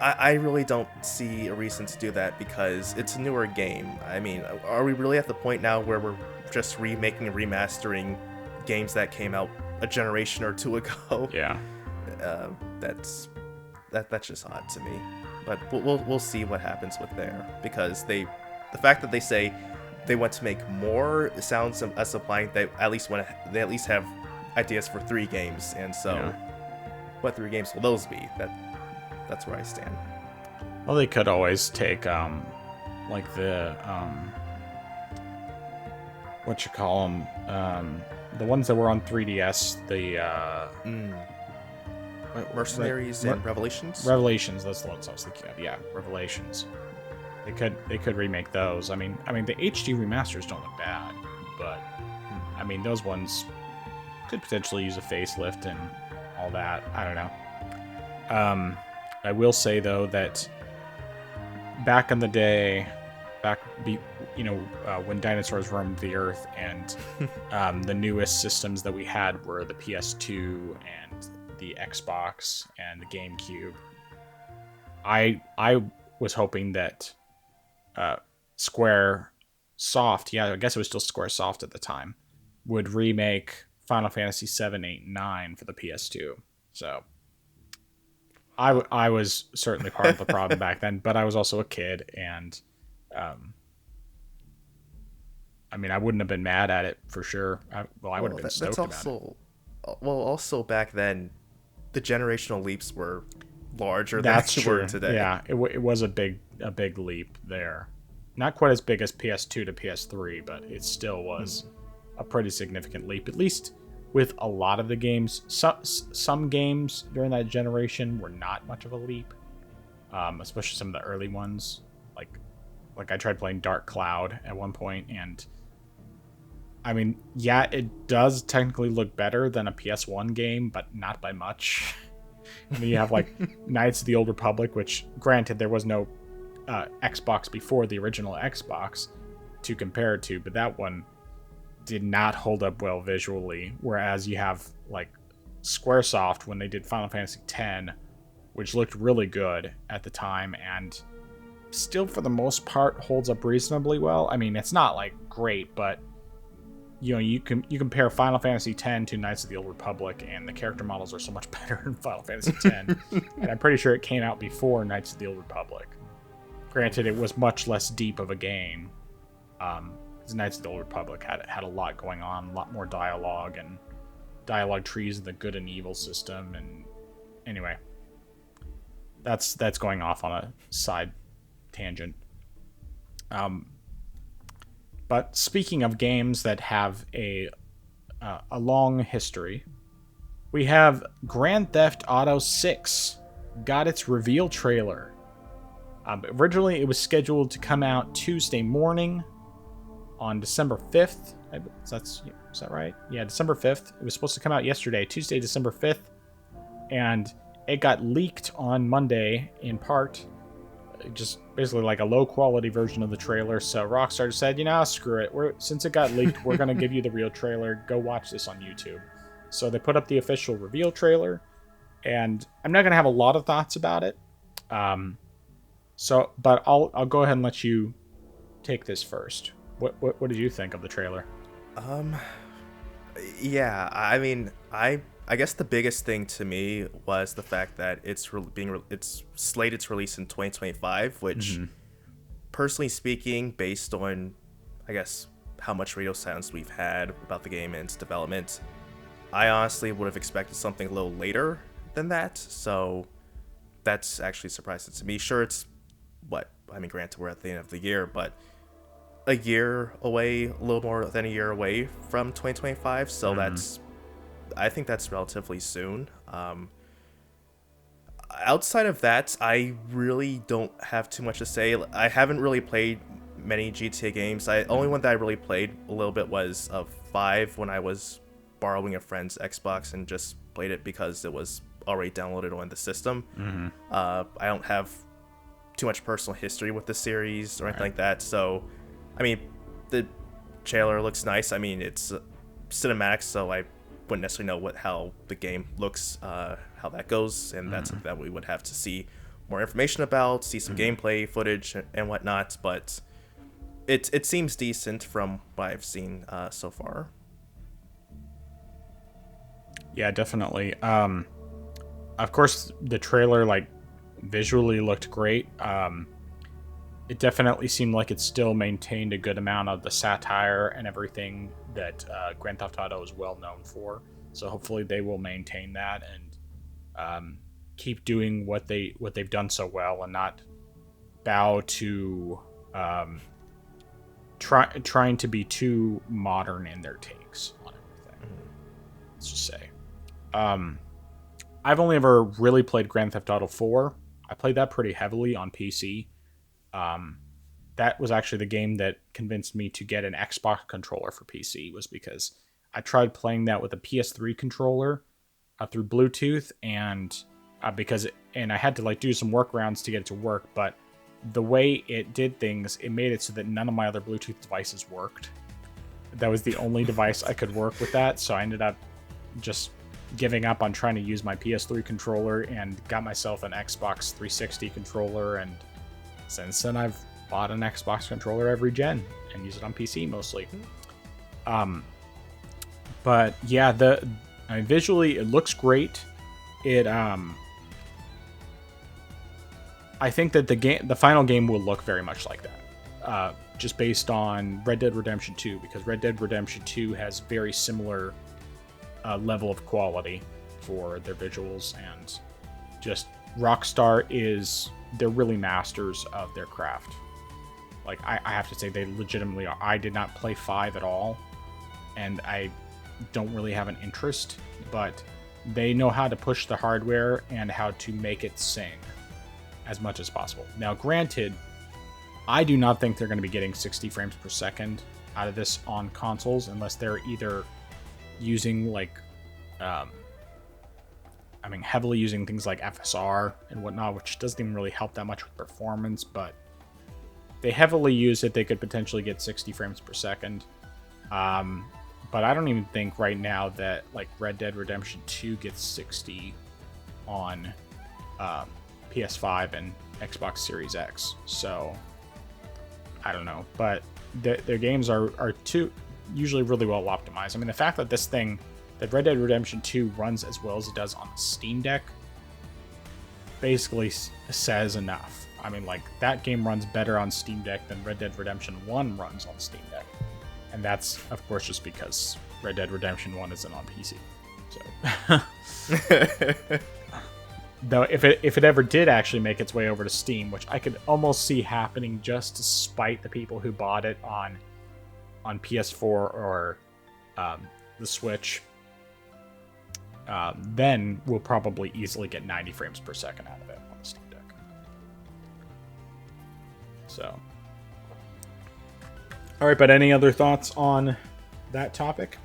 I really don't see a reason to do that, because it's a newer game. I mean, are we really at the point now where we're just remaking and remastering games that came out a generation or two ago? Yeah. That's just odd to me. But we'll see what happens with there, because the fact that they say they want to make more sounds as implying they at least have ideas for 3 games, and so what 3 games will those be? That's where I stand. Well, they could always take like the what you call them, the ones that were on 3DS, the Mercenaries and Revelations. Revelations, that's the ones I was thinking of. Yeah, Revelations. They could remake those. I mean the HD remasters don't look bad, but I mean those ones could potentially use a facelift and all that. I don't know. I will say though that back in the day, when dinosaurs roamed the earth, and the newest systems that we had were the PS2 and the Xbox and the GameCube. I was hoping that Square Soft, I guess it was still Square Soft at the time, would remake Final Fantasy 7, 8, 9 for the PS2. So I was certainly part of the problem back then, but I was also a kid, and I mean, I wouldn't have been mad at it for sure. I would have been stoked about it. Well, also back then, the generational leaps were larger than That's they true. were today. Yeah, it was a big leap there. Not quite as big as PS2 to PS3, but it still was a pretty significant leap, at least with a lot of the games. Some games during that generation were not much of a leap, especially some of the early ones. Like I tried playing Dark Cloud at one point, and I mean, yeah, it does technically look better than a PS1 game, but not by much. And then you have like Knights of the Old Republic, which, granted, there was no Xbox before the original Xbox to compare it to, but that one did not hold up well visually. Whereas you have like Squaresoft when they did Final Fantasy X, which looked really good at the time and still for the most part holds up reasonably well. I mean, it's not like great, but you compare Final Fantasy X to Knights of the Old Republic, and the character models are so much better in Final Fantasy X. And I'm pretty sure it came out before Knights of the Old Republic. Granted, it was much less deep of a game. Because Knights of the Old Republic had a lot going on, a lot more dialogue, and dialogue trees in the good and evil system. And anyway, that's going off on a side tangent. But speaking of games that have a long history, we have Grand Theft Auto 6 got its reveal trailer. Originally, it was scheduled to come out Tuesday morning, on December 5th. Is that right? Yeah, December 5th. It was supposed to come out yesterday, Tuesday, December 5th. And it got leaked on Monday in part. Just basically like a low quality version of the trailer. So Rockstar said, screw it. Since it got leaked, we're going to give you the real trailer. Go watch this on YouTube. So they put up the official reveal trailer. And I'm not going to have a lot of thoughts about it. But I'll go ahead and let you take this first. What did you think of the trailer? Yeah, I mean, I guess the biggest thing to me was the fact that it's slated to release in 2025, which, personally speaking, based on, I guess, how much radio silence we've had about the game and its development, I honestly would have expected something a little later than that. So that's actually surprising to me. Sure, it's granted, we're at the end of the year, but a year away, a little more than a year away from 2025. So I think that's relatively soon. Outside of that, I really don't have too much to say. I haven't really played many GTA games. Only one that I really played a little bit was 5 when I was borrowing a friend's Xbox and just played it because it was already downloaded on the system. I don't have too much personal history with the series or anything like that. So, I mean, the trailer looks nice. I mean, it's cinematic, so I wouldn't necessarily know how the game looks, how that goes, and that's something that we would have to see more information about, see some gameplay footage and whatnot. But it seems decent from what I've seen so far. Yeah, definitely. Of course, the trailer visually looked great. It definitely seemed like it still maintained a good amount of the satire and everything that Grand Theft Auto is well known for. So hopefully they will maintain that and keep doing what they've done so well and not bow to trying to be too modern in their takes on everything. Let's just say. I've only ever really played Grand Theft Auto 4. I played that pretty heavily on PC. That was actually the game that convinced me to get an Xbox controller for PC, was because I tried playing that with a PS3 controller through Bluetooth, and I had to do some workarounds to get it to work, but the way it did things, it made it so that none of my other Bluetooth devices worked. That was the only device I could work with that, so I ended up just giving up on trying to use my PS3 controller and got myself an Xbox 360 controller, and since then I've bought an Xbox controller every gen and use it on PC mostly. But yeah, visually it looks great. I think that the final game will look very much like that, just based on Red Dead Redemption 2, because Red Dead Redemption 2 has very similar level of quality for their visuals, and just Rockstar they're really masters of their craft. I have to say, they legitimately are. I did not play 5 at all, and I don't really have an interest, but they know how to push the hardware and how to make it sing as much as possible. Now, granted, I do not think they're going to be getting 60 frames per second out of this on consoles unless they're either using heavily using things like FSR and whatnot, which doesn't even really help that much with performance, but they heavily use it, they could potentially get 60 frames per second. But I don't even think right now that Red Dead Redemption 2 gets 60 on PS5 and Xbox Series X. So I don't know, but their games are usually really well optimized. I mean, the fact that that Red Dead Redemption 2 runs as well as it does on the Steam Deck basically says enough. I mean, that game runs better on Steam Deck than Red Dead Redemption 1 runs on Steam Deck. And that's, of course, just because Red Dead Redemption 1 isn't on PC. So, though, if it ever did actually make its way over to Steam, which I could almost see happening just to spite the people who bought it on PS4 or the Switch, then we'll probably easily get 90 frames per second out of it on the Steam Deck. So, All right, but any other thoughts on that topic?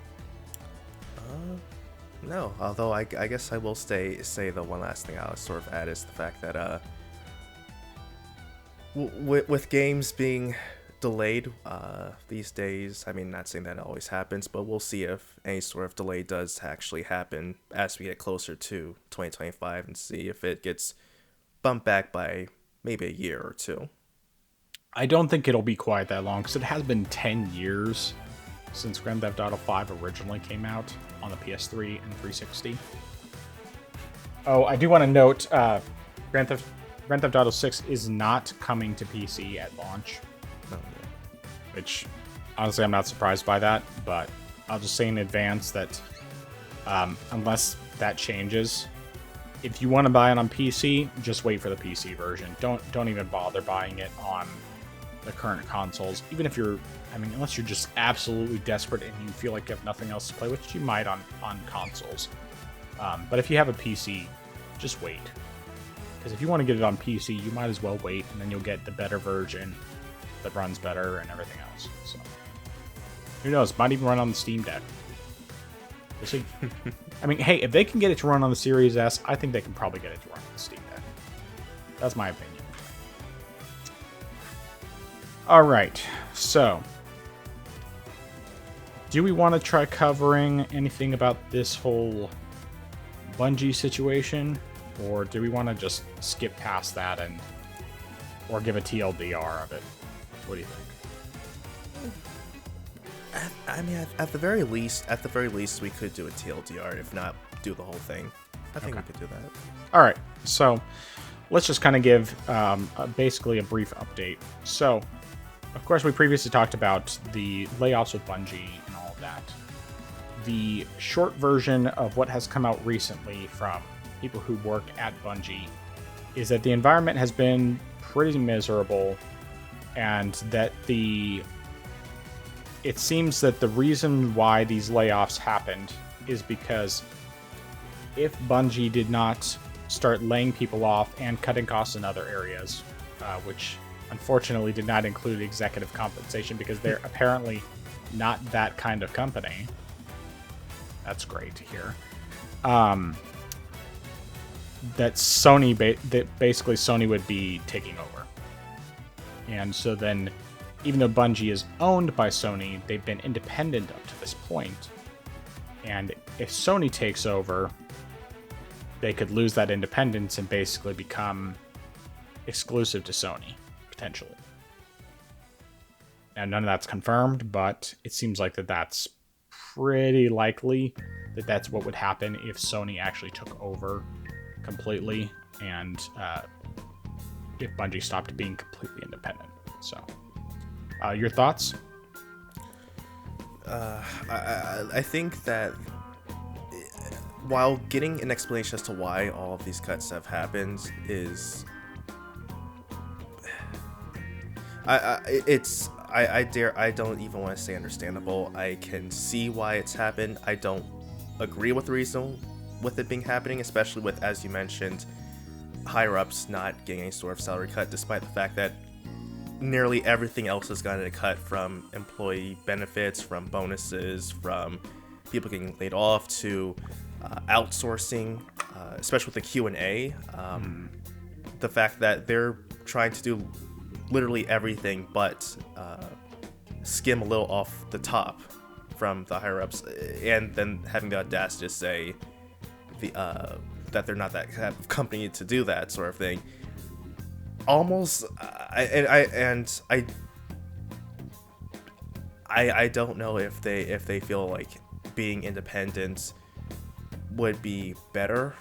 No, although I guess I will say the one last thing I'll sort of add is the fact that with games being delayed these days, I mean, not saying that always happens, but we'll see if any sort of delay does actually happen as we get closer to 2025 and see if it gets bumped back by maybe a year or two. I don't think it'll be quite that long because it has been 10 years since Grand Theft Auto 5 originally came out on the PS3 and 360. Oh, I do want to note Grand Theft Auto 6 is not coming to PC at launch. Oh, Which, honestly, I'm not surprised by that, but I'll just say in advance that unless that changes, if you want to buy it on PC, just wait for the PC version. Don't even bother buying it on the current consoles. Even if you're, I mean, unless you're just absolutely desperate and you feel like you have nothing else to play, which you might on consoles. But if you have a PC, just wait. Because if you want to get it on PC, you might as well wait, and then you'll get the better version that runs better and everything else. So, who knows? Might even run on the Steam Deck. We'll see. I mean, hey, if they can get it to run on the Series S, I think they can probably get it to run on the Steam Deck. That's my opinion. All right, so do we want to try covering anything about this whole Bungie situation, or do we want to just skip past that or give a TLDR of it? What do you think? I mean, at the very least, we could do a TLDR. If not, do the whole thing. I think we could do that. All right, so let's just kind of give basically a brief update. So, of course, we previously talked about the layoffs with Bungie and all of that. The short version of what has come out recently from people who work at Bungie is that the environment has been pretty miserable, and that it seems that the reason why these layoffs happened is because if Bungie did not start laying people off and cutting costs in other areas, which unfortunately did not include executive compensation because they're apparently not that kind of company. That's great to hear. That Sony, basically Sony would be taking over. And so then, even though Bungie is owned by Sony, they've been independent up to this point. And if Sony takes over, they could lose that independence and basically become exclusive to Sony, potentially. Now, none of that's confirmed, but it seems like that's pretty likely that that's what would happen if Sony actually took over completely and if Bungie stopped being completely independent. So, your thoughts? I think that while getting an explanation as to why all of these cuts have happened is, I don't even want to say understandable. I can see why it's happened. I don't agree with the reason with it being happening, especially with, as you mentioned, higher ups not getting any sort of salary cut, despite the fact that nearly everything else has gotten a cut, from employee benefits, from bonuses, from people getting laid off, to outsourcing, especially with the Q&A. The fact that they're trying to do literally everything but skim a little off the top from the higher ups, and then having the audacity to say that they're not that kind of company to do that sort of thing. Almost, I don't know if they feel like being independent would be better.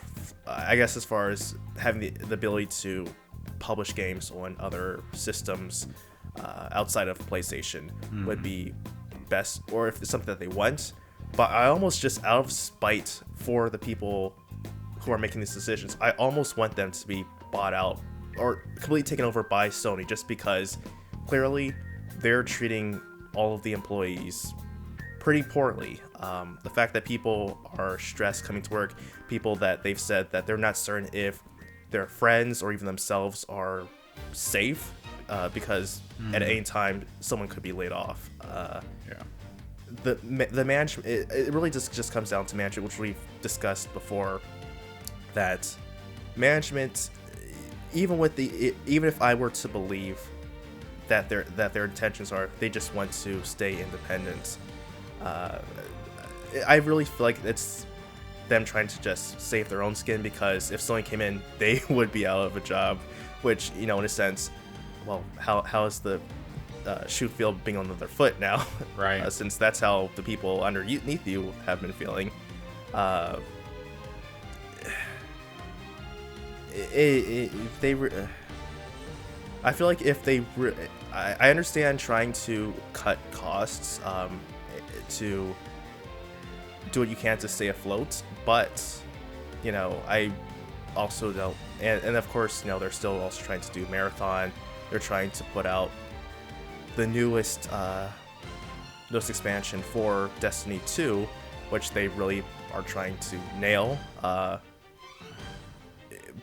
I guess as far as having the ability to publish games on other systems outside of PlayStation would be best, or if it's something that they want. But I almost, just out of spite for the people who are making these decisions, I almost want them to be bought out or completely taken over by Sony, just because clearly they're treating all of the employees pretty poorly. The fact that people are stressed coming to work, people that they've said that they're not certain if their friends or even themselves are safe because at any time someone could be laid off. Yeah. The management, it really just comes down to management, which we've discussed before. That management, even if I were to believe that their intentions are they just want to stay independent, I really feel like it's them trying to just save their own skin, because if Sony came in, they would be out of a job, which, in a sense, well, how is the shoot feel being on their foot now? Right. Since that's how the people underneath you have been feeling. I feel like if they I understand trying to cut costs to do what you can to stay afloat, but I also don't, and of course, they're still also trying to do marathon. They're trying to put out the newest expansion for Destiny 2, which they really are trying to nail.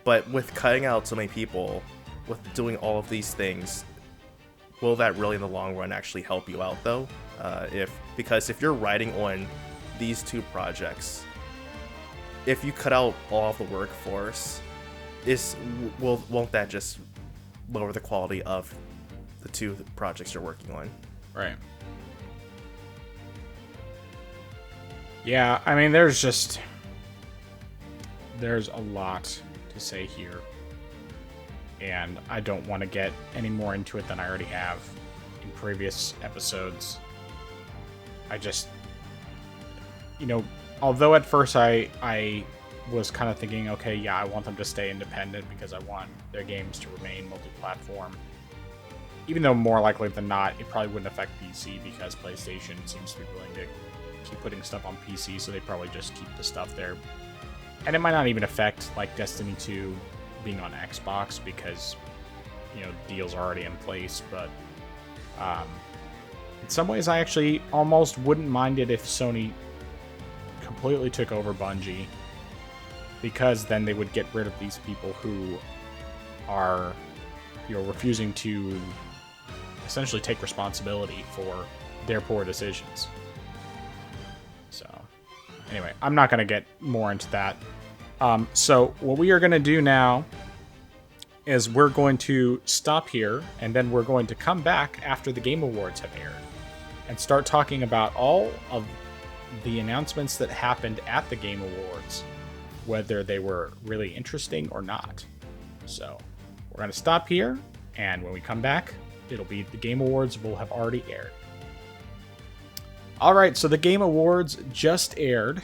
But with cutting out so many people, with doing all of these things, will that really in the long run actually help you out though? Because if you're riding on these two projects, if you cut out all of the workforce, won't that just lower the quality of the two projects you're working on? Right. Yeah, I mean, there's a lot to say here, and I don't want to get any more into it than I already have in previous episodes. I just, although at first I was kind of thinking, okay, yeah, I want them to stay independent because I want their games to remain multi-platform. Even though more likely than not, it probably wouldn't affect PC because PlayStation seems to be willing to keep putting stuff on PC, so they probably just keep the stuff there. And it might not even affect like Destiny 2 being on Xbox because, deals are already in place. But in some ways, I actually almost wouldn't mind it if Sony completely took over Bungie, because then they would get rid of these people who are, refusing to essentially take responsibility for their poor decisions. So, anyway, I'm not going to get more into that. So, what we are going to do now is we're going to stop here, and then we're going to come back after the Game Awards have aired and start talking about all of the announcements that happened at the Game Awards, whether they were really interesting or not. So, we're going to stop here, and when we come back, it'll be the Game Awards will have already aired. Alright, so the Game Awards just aired,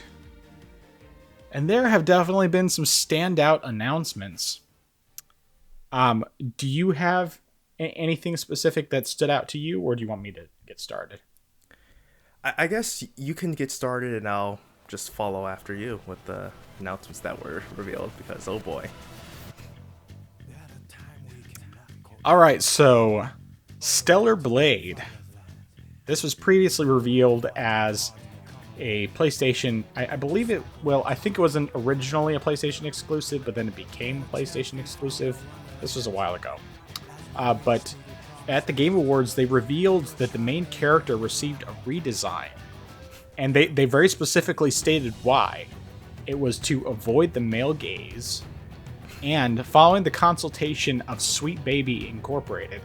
and there have definitely been some standout announcements. Do you have anything specific that stood out to you, or do you want me to get started? I guess you can get started, and I'll just follow after you with the announcements that were revealed, because oh boy. Alright, so Stellar Blade. This was previously revealed as a PlayStation, I believe it, well, I think it wasn't originally a PlayStation exclusive, but then it became a PlayStation exclusive. This was a while ago. But at the Game Awards, they revealed that the main character received a redesign. And they very specifically stated why. It was to avoid the male gaze. And following the consultation of Sweet Baby Incorporated,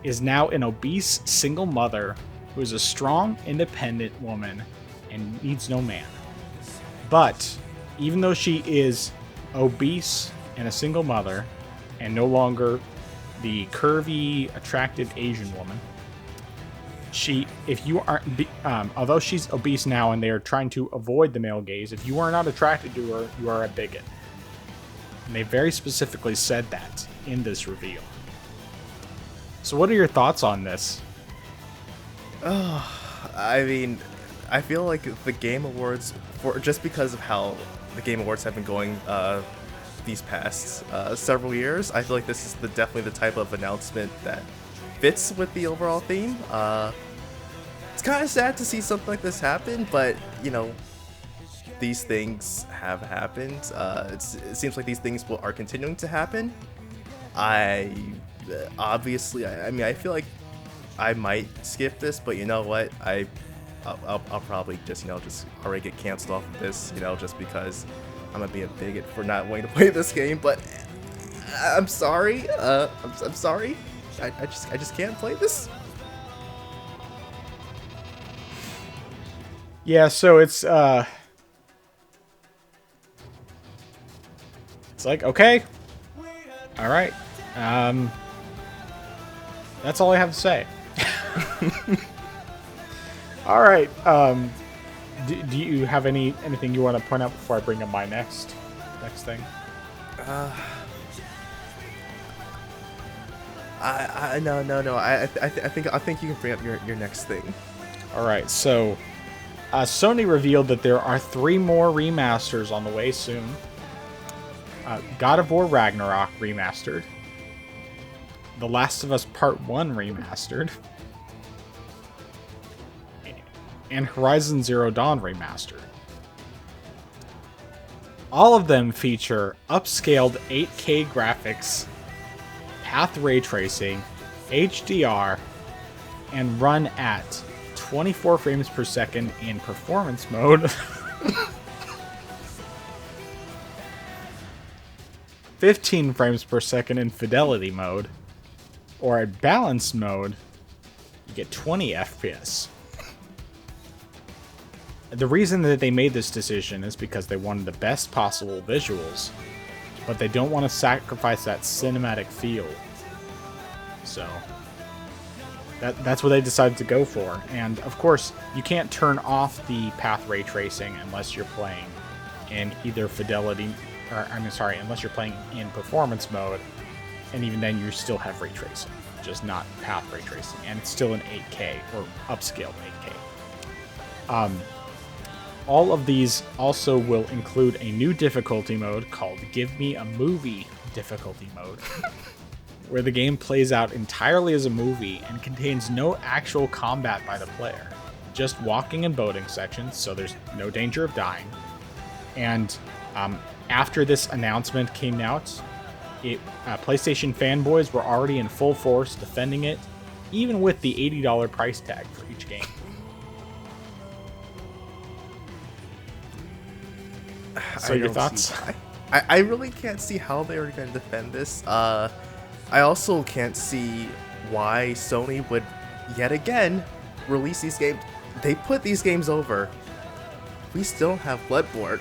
is now an obese single mother who is a strong, independent woman and needs no man. But even though she is obese and a single mother, and no longer the curvy, attractive Asian woman, although she's obese now and they are trying to avoid the male gaze, if you are not attracted to her, you are a bigot. And they very specifically said that in this reveal. So what are your thoughts on this? I mean, I feel like the Game Awards, just because of how the Game Awards have been going these past several years, I feel like this is definitely the type of announcement that fits with the overall theme. It's kind of sad to see something like this happen, but these things have happened. It seems like these things are continuing to happen. obviously, I mean, I feel like I might skip this, but you know what? I'll probably just just already get canceled off of this, just because I'm gonna be a bigot for not wanting to play this game. But I'm sorry. I'm sorry. I just can't play this. Yeah, so it's like, okay, all right, that's all I have to say. All right, do you have anything you want to point out before I bring up my next thing? No. I think you can bring up your next thing. All right, so Sony revealed that there are 3 more remasters on the way soon. God of War Ragnarok remastered, The Last of Us Part 1 remastered, and Horizon Zero Dawn remastered. All of them feature upscaled 8K graphics, path ray tracing, HDR, and run at 24 frames per second in performance mode. 15 frames per second in fidelity mode, or at balanced mode, you get 20 FPS. The reason that they made this decision is because they wanted the best possible visuals, but they don't want to sacrifice that cinematic feel. So that's what they decided to go for. And of course, you can't turn off the path ray tracing unless you're playing in either fidelity, unless you're playing in performance mode, and even then you still have ray tracing, just not path ray tracing, and it's still an 8K or upscaled 8K. All of these also will include a new difficulty mode called Give Me a Movie difficulty mode, where the game plays out entirely as a movie and contains no actual combat by the player, just walking and boating sections, so there's no danger of dying. And after this announcement came out, PlayStation fanboys were already in full force defending it, even with the $80 price tag for each game. So your thoughts? I really can't see how they were going to defend this. I also can't see why Sony would yet again release these games. They put these games over. We still don't have Bloodborne.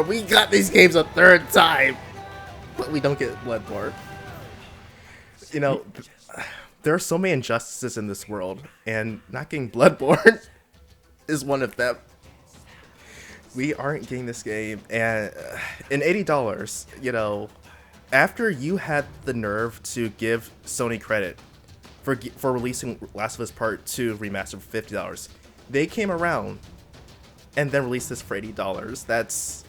We got these games a 3rd time, but we don't get Bloodborne. There are so many injustices in this world, and not getting Bloodborne is one of them. We aren't getting this game, and $80, after you had the nerve to give Sony credit for releasing Last of Us Part 2 remastered for $50, they came around and then released this for $80. That's...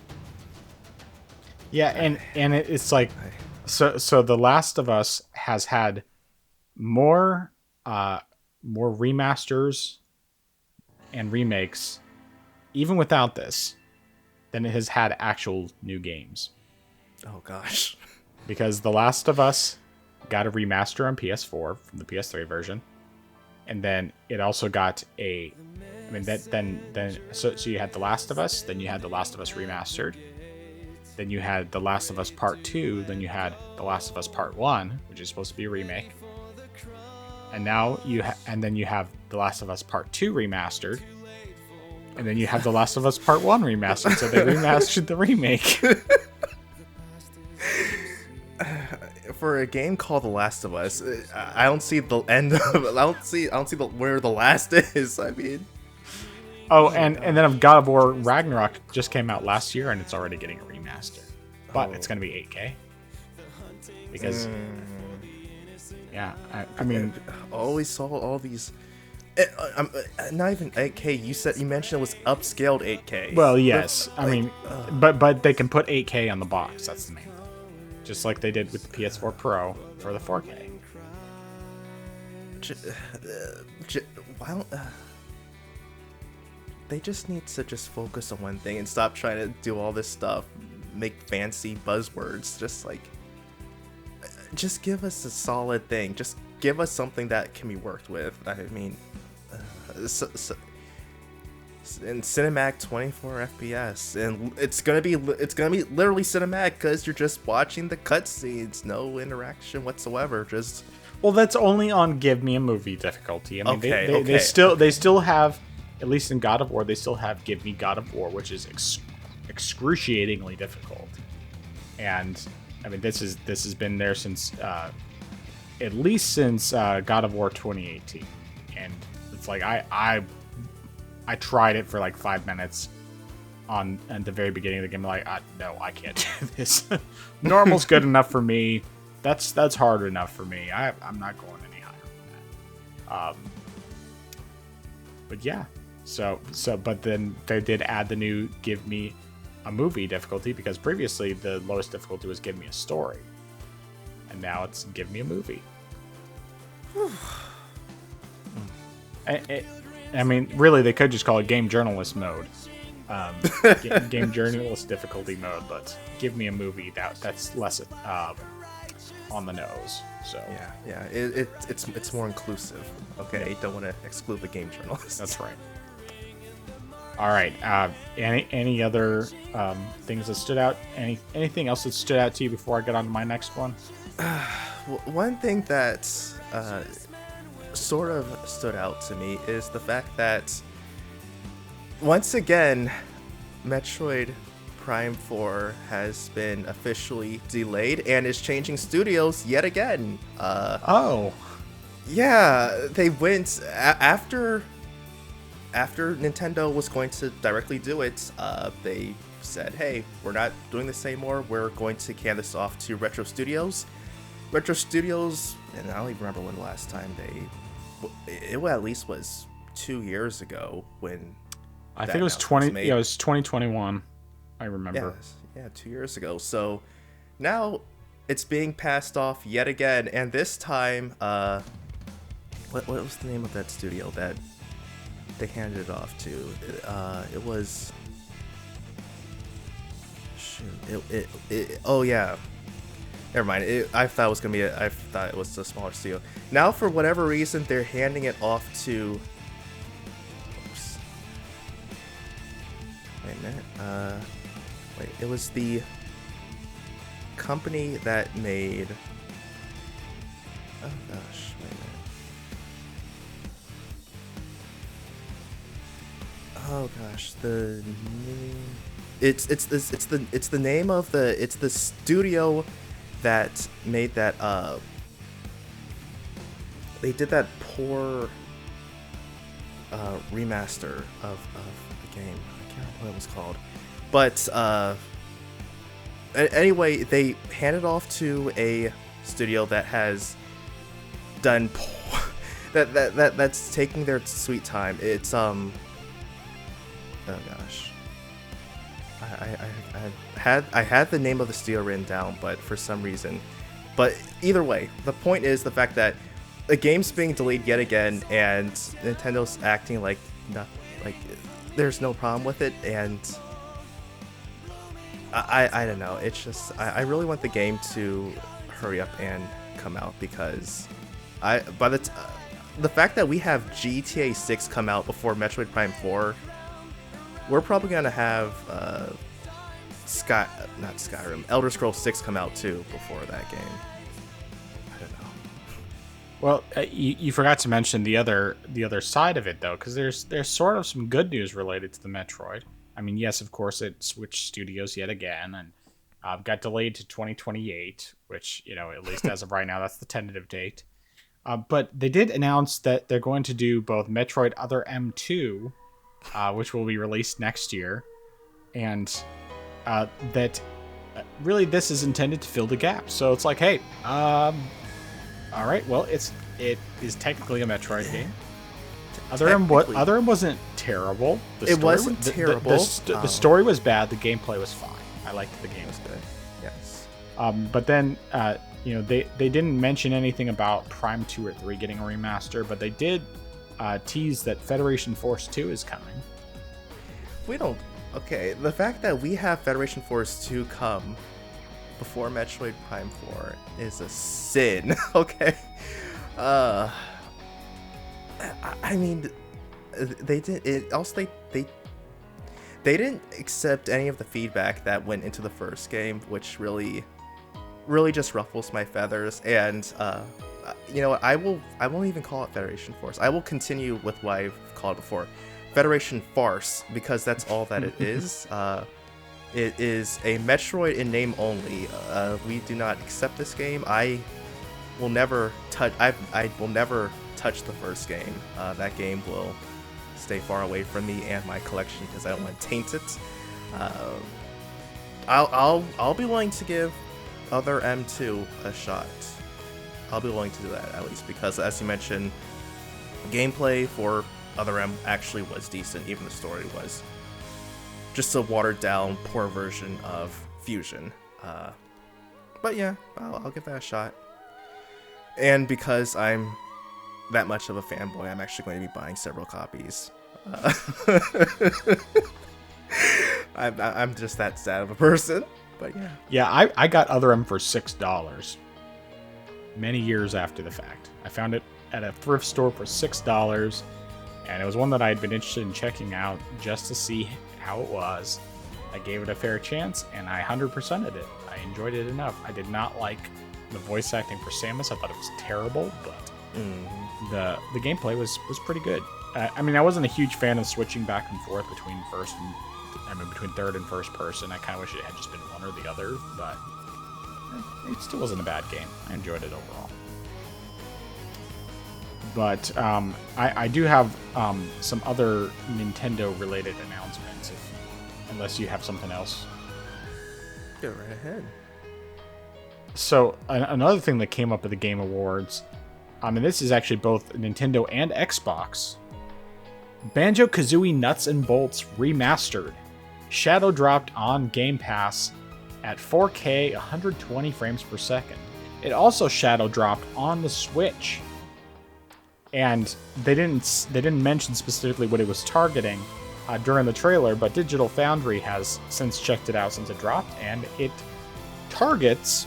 Yeah, and it's like, so The Last of Us has had more remasters and remakes, even without this, than it has had actual new games. Oh gosh. Because The Last of Us got a remaster on PS4 from the PS3 version, and then it also got so you had The Last of Us, then you had The Last of Us Remastered, then you had The Last of Us Part 2, then you had The Last of Us Part 1, which is supposed to be a remake, and now then you have The Last of Us Part 2 Remastered, and then you have The Last of Us Part 1 Remastered, so they remastered the remake. For a game called The Last of Us, I don't see the end of it. I don't see where the last is. I mean... and then God of War Ragnarok just came out last year, and it's already getting a remaster. But it's going to be 8K. Because... Yeah, I mean... I always saw all these... not even 8K. You mentioned it was upscaled 8K. Well, yes. But they can put 8K on the box. That's the main thing. Just like they did with the PS4 Pro for the 4K. They just need to just focus on one thing and stop trying to do all this stuff, make fancy buzzwords. Just like, just give us a solid thing. Just give us something that can be worked with. I mean, in cinematic 24 FPS, and it's gonna be literally cinematic because you're just watching the cutscenes, no interaction whatsoever. Just well, that's only on Give Me a Movie difficulty. I mean, okay, they still have, at least in God of War, they still have Give Me God of War, which is excruciatingly difficult. And I mean, this has been there since at least since God of War 2018, and it's like I tried it for like 5 minutes at the very beginning of the game. Like, no, I can't do this. Normal's good enough for me. That's hard enough for me. I'm not going any higher than that. But yeah, but then they did add the new Give Me a Movie difficulty, because previously the lowest difficulty was Give Me a Story, and now it's Give Me a Movie. I mean, really, they could just call it Game Journalist mode, Game Journalist difficulty mode. But Give Me a Movie, that's less on the nose. So yeah, it's more inclusive. Okay, you don't want to exclude the game journalist. That's right. All right. Any other things that stood out? Anything else that stood out to you before I get on to my next one? One thing that sort of stood out to me is the fact that once again, Metroid Prime 4 has been officially delayed and is changing studios yet again. Yeah, they went after Nintendo was going to directly do it. They said, "Hey, we're not doing this anymore. We're going to hand this off to Retro Studios." Retro Studios, and I don't even remember when the last time it at least was 2 years ago when. I think it was 20. Yeah, it was 2021. I remember. Yeah, 2 years ago. So now it's being passed off yet again, and this time, what was the name of that studio that they handed it off to? It was. Shoot. Oh yeah. Never mind. I thought it was gonna be. I thought it was a smaller studio. Now, for whatever reason, they're handing it off to. Oops. Wait a minute. Wait. It was the company that made. Oh gosh. Wait a minute. Oh gosh. The name. It's the name of the studio that made that they did that poor remaster of the game. I can't remember what it was called, but anyway, they handed off to a studio that has done that's taking their sweet time. It's oh gosh. I had the name of the studio written down, but for some reason. But either way, the point is the fact that the game's being delayed yet again, and Nintendo's acting like there's no problem with it, and I don't know. It's just I really want the game to hurry up and come out, because the fact that we have GTA 6 come out before Metroid Prime 4. We're probably gonna have Elder Scrolls 6 come out too before that game. I don't know. Well, you forgot to mention the other side of it though, because there's sort of some good news related to the Metroid. I mean, yes, of course, it switched studios yet again and got delayed to 2028, which, at least as of right now, that's the tentative date. But they did announce that they're going to do both Metroid Other M2. Which will be released next year, and that really this is intended to fill the gap. So it's like, hey, all right, well, it is technically a Metroid game. Other M wasn't terrible. It wasn't terrible. The story was bad. The gameplay was fine. I liked the game. Good. Yes. But then they didn't mention anything about Prime 2 or 3 getting a remaster, but they did tease that Federation Force 2 is coming. The fact that we have Federation Force 2 come before Metroid Prime 4 is a sin. Okay. I mean, they did it. Also, they didn't accept any of the feedback that went into the first game, which really just ruffles my feathers. And you know what? I won't even call it Federation Force. I will continue with what I've called it before, Federation Farce, because that's all that it is. It is a Metroid in name only. We do not accept this game. I will never touch. I will never touch the first game. That game will stay far away from me and my collection because I don't want to taint it. I'll be willing to give Other M2 a shot. I'll be willing to do that at least because, as you mentioned, gameplay for Other M actually was decent. Even the story was just a watered down, poor version of Fusion. But yeah, I'll give that a shot. And because I'm that much of a fanboy, I'm actually going to be buying several copies. I'm just that sad of a person. But yeah. Yeah, I got Other M for $6 many years after the fact. I found it at a thrift store for $6, and it was one that I had been interested in checking out just to see how it was. I gave it a fair chance, and I 100%ed it. I enjoyed it enough. I did not like the voice acting for Samus. I thought it was terrible, but the gameplay was pretty good. I mean, I wasn't a huge fan of switching back and forth between between third and first person. I kind of wish it had just been one or the other, but it still wasn't a bad game. I enjoyed it overall. But I do have some other Nintendo-related announcements, unless you have something else. Go right ahead. So another thing that came up at the Game Awards, and this is actually both Nintendo and Xbox, Banjo-Kazooie Nuts and Bolts Remastered, shadow dropped on Game Pass at 4K 120 frames per second. It also shadow dropped on the Switch. And they didn't mention specifically what it was targeting during the trailer, but Digital Foundry has since checked it out since it dropped, and it targets,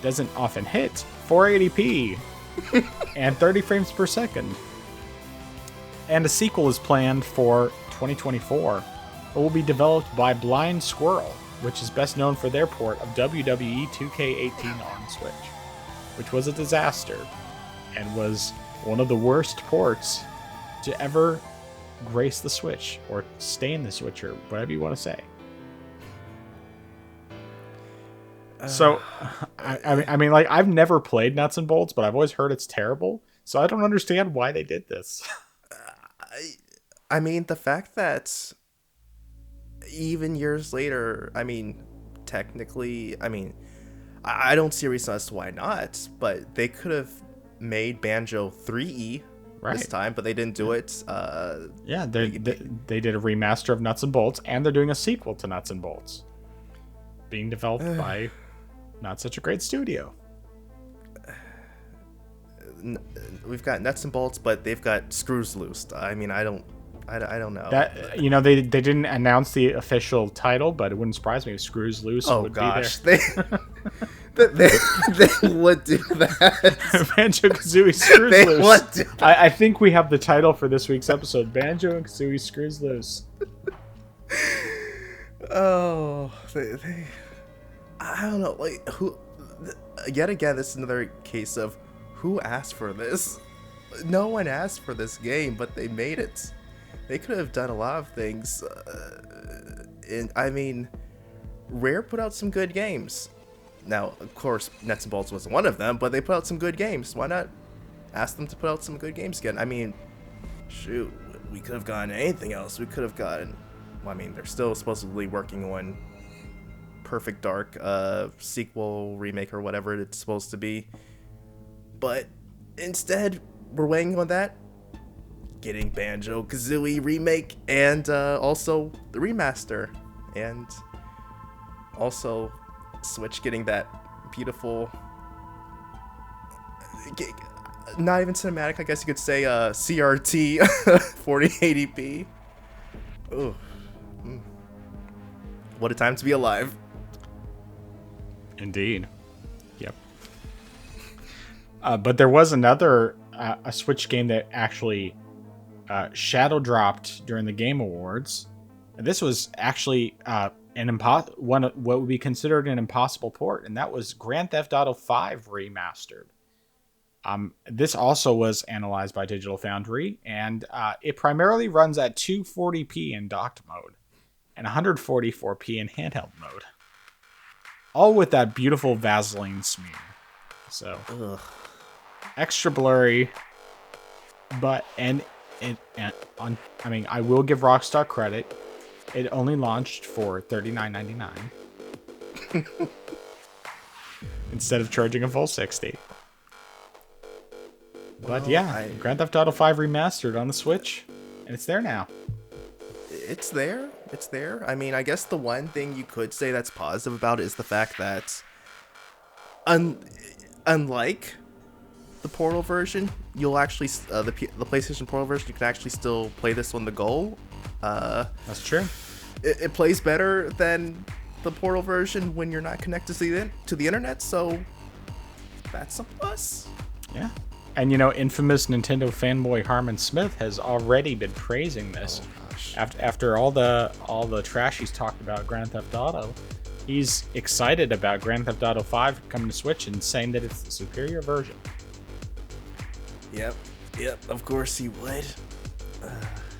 doesn't often hit, 480p and 30 frames per second. And a sequel is planned for 2024. It will be developed by Blind Squirrel, which is best known for their port of WWE 2K18 on Switch, which was a disaster and was one of the worst ports to ever grace the Switch or stain the Switch or whatever you want to say. So, I mean, like, I've never played Nuts and Bolts, but I've always heard it's terrible. So I don't understand why they did this. I mean, the fact that even years later, I mean, technically, I mean, I don't see a reason as to why not, but they could have made Banjo 3E this time, but they didn't do it. Yeah, they did a remaster of Nuts and Bolts, and they're doing a sequel to Nuts and Bolts, being developed by not such a great studio. We've got Nuts and Bolts, but they've got Screws Loose. I mean, I don't know. That, you know, they didn't announce the official title, but it wouldn't surprise me if Screws Loose would be there. They would do that. Banjo-Kazooie Screws they Loose. Would do that. I think we have the title for this week's episode: Banjo and Kazooie Screws Loose. Oh, I don't know. Like, who? Yet again, this is another case of who asked for this. No one asked for this game, but they made it. They could have done a lot of things. And I mean, Rare put out some good games. Now, of course, Nuts and Bolts wasn't one of them, but they put out some good games. Why not ask them to put out some good games again? I mean, shoot, we could have gotten anything else. We could have gotten... Well, I mean, they're still supposedly working on Perfect Dark sequel, remake, or whatever it's supposed to be. But instead, we're waiting on that. Getting Banjo-Kazooie remake and also the remaster. And also Switch getting that beautiful, not even cinematic, I guess you could say, CRT 4080p. Ooh. What a time to be alive. Indeed. Yep. But there was another a Switch game that actually shadow dropped during the Game Awards. This was actually what would be considered an impossible port, and that was Grand Theft Auto 5 remastered. This also was analyzed by Digital Foundry, and it primarily runs at 240p in docked mode and 144p in handheld mode, all with that beautiful Vaseline smear. So, extra blurry, but I will give Rockstar credit. It only launched for $39.99 instead of charging a full $60. But yeah, Grand Theft Auto 5 remastered on the Switch, and it's there now. It's there. It's there. I mean, I guess the one thing you could say that's positive about it is the fact that, unlike the Portal version, you'll actually the PlayStation Portal version, you can actually still play this on the go. That's true. It plays better than the Portal version when you're not connected to the internet, so that's a plus. Yeah. And infamous Nintendo fanboy Harmon Smith has already been praising this. After all the trash he's talked about Grand Theft Auto, he's excited about Grand Theft Auto 5 coming to Switch and saying that it's the superior version. Yep, of course he would.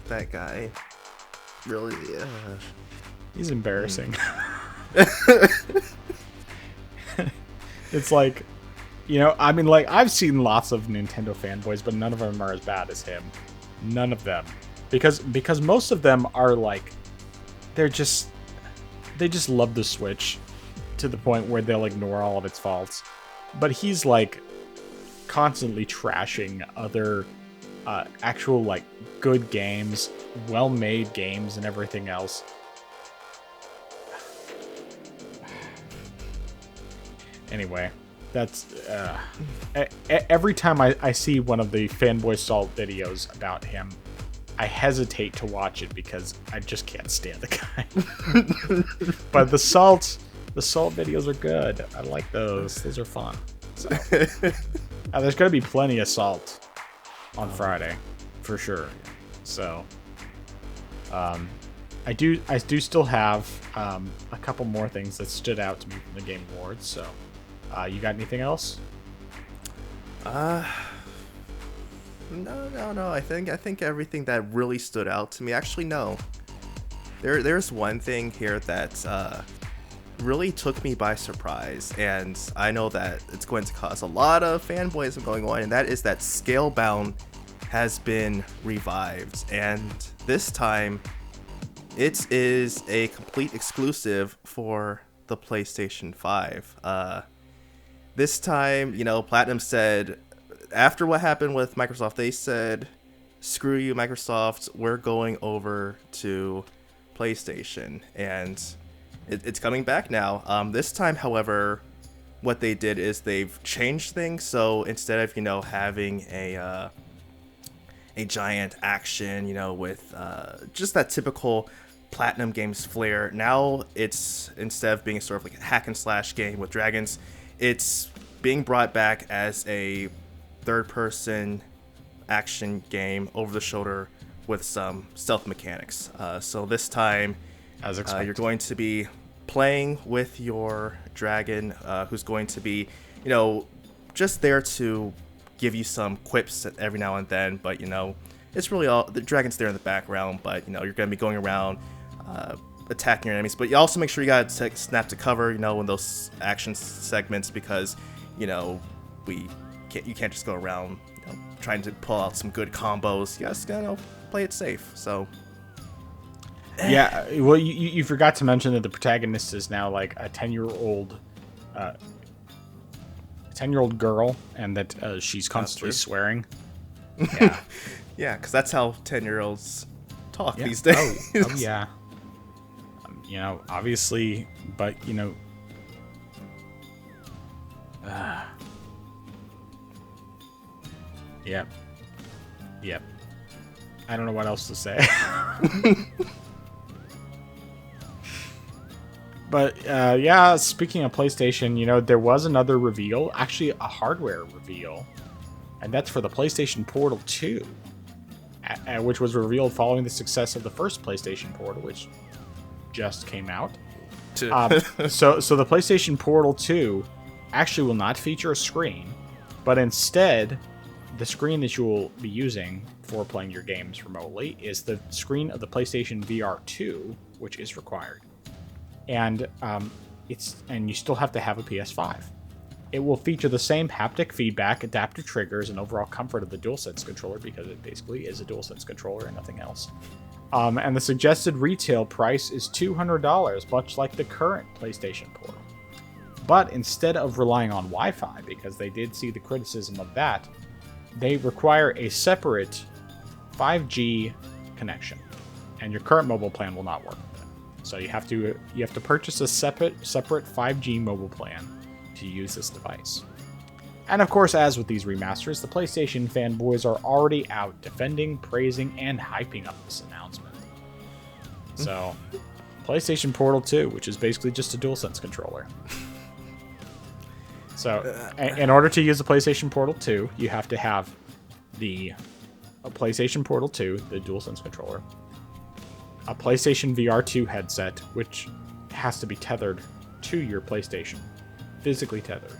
That guy. Really, He's embarrassing. It's like, I've seen lots of Nintendo fanboys, but none of them are as bad as him. None of them. Because most of them are like, they just love the Switch to the point where they'll ignore all of its faults. But he's like constantly trashing other actual like good games, well-made games, and everything else. Anyway, that's every time I see one of the Fanboy Salt videos about him, I hesitate to watch it because I just can't stand the guy. But the salt videos are good. I like those. Those are fun. So there's gonna be plenty of salt on Friday, for sure. So I do still have a couple more things that stood out to me from the Game Awards. So you got anything else? No. I think everything that really stood out to me. Actually, no. There's one thing here that really took me by surprise, and I know that it's going to cause a lot of fanboyism going on, and that is that Scalebound has been revived, and this time it is a complete exclusive for the PlayStation 5. This time, Platinum said, after what happened with Microsoft, they said, screw you, Microsoft, we're going over to PlayStation, and it's coming back now. This time, however, what they did is they've changed things, so instead of, having a giant action, with just that typical Platinum Games flair, now it's, instead of being sort of like a hack and slash game with dragons, it's being brought back as a third-person action game over the shoulder with some stealth mechanics. So this time, as you're going to be playing with your dragon, who's going to be, just there to give you some quips every now and then. But it's really all the dragon's there in the background. But you're going to be going around attacking your enemies. But you also make sure you got to snap to cover, in those action segments, because you can't just go around trying to pull out some good combos. You just gotta play it safe. So yeah, well, you forgot to mention that the protagonist is now like a 10-year-old girl, and that she's constantly swearing. Yeah, yeah, because that's how 10-year-olds talk these days. Oh yeah. Obviously, but Yep. I don't know what else to say. But yeah, speaking of PlayStation, there was another reveal, actually a hardware reveal, and that's for the PlayStation Portal 2, which was revealed following the success of the first PlayStation Portal, which just came out. So the PlayStation Portal 2 actually will not feature a screen, but instead, the screen that you will be using for playing your games remotely is the screen of the PlayStation VR 2, which is required. And you still have to have a PS5. It will feature the same haptic feedback, adaptive triggers, and overall comfort of the DualSense controller, because it basically is a DualSense controller and nothing else. And the suggested retail price is $200, much like the current PlayStation Portal. But instead of relying on Wi-Fi, because they did see the criticism of that, they require a separate 5G connection, and your current mobile plan will not work. So you have to purchase a separate 5G mobile plan to use this device. And of course, as with these remasters, the PlayStation fanboys are already out defending, praising, and hyping up this announcement. So, PlayStation Portal 2, which is basically just a DualSense controller. So, in order to use the PlayStation Portal 2, you have to have a PlayStation Portal 2, the DualSense controller, a PlayStation VR 2 headset, which has to be tethered to your PlayStation, physically tethered,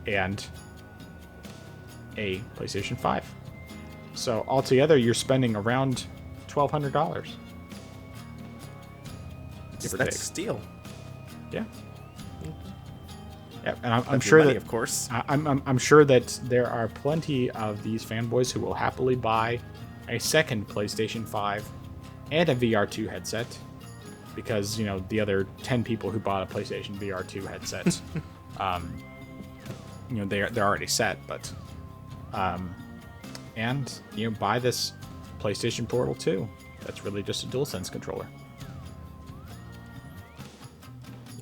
and a PlayStation 5. So altogether, you're spending around $1,200. That's a steal. Yeah. Yeah, and I'm sure money, that, of course, I'm sure that there are plenty of these fanboys who will happily buy a second PlayStation 5 and a VR 2 headset, because the other 10 people who bought a PlayStation VR 2 headset, they're already set. But and buy this PlayStation Portal 2. That's really just a DualSense controller.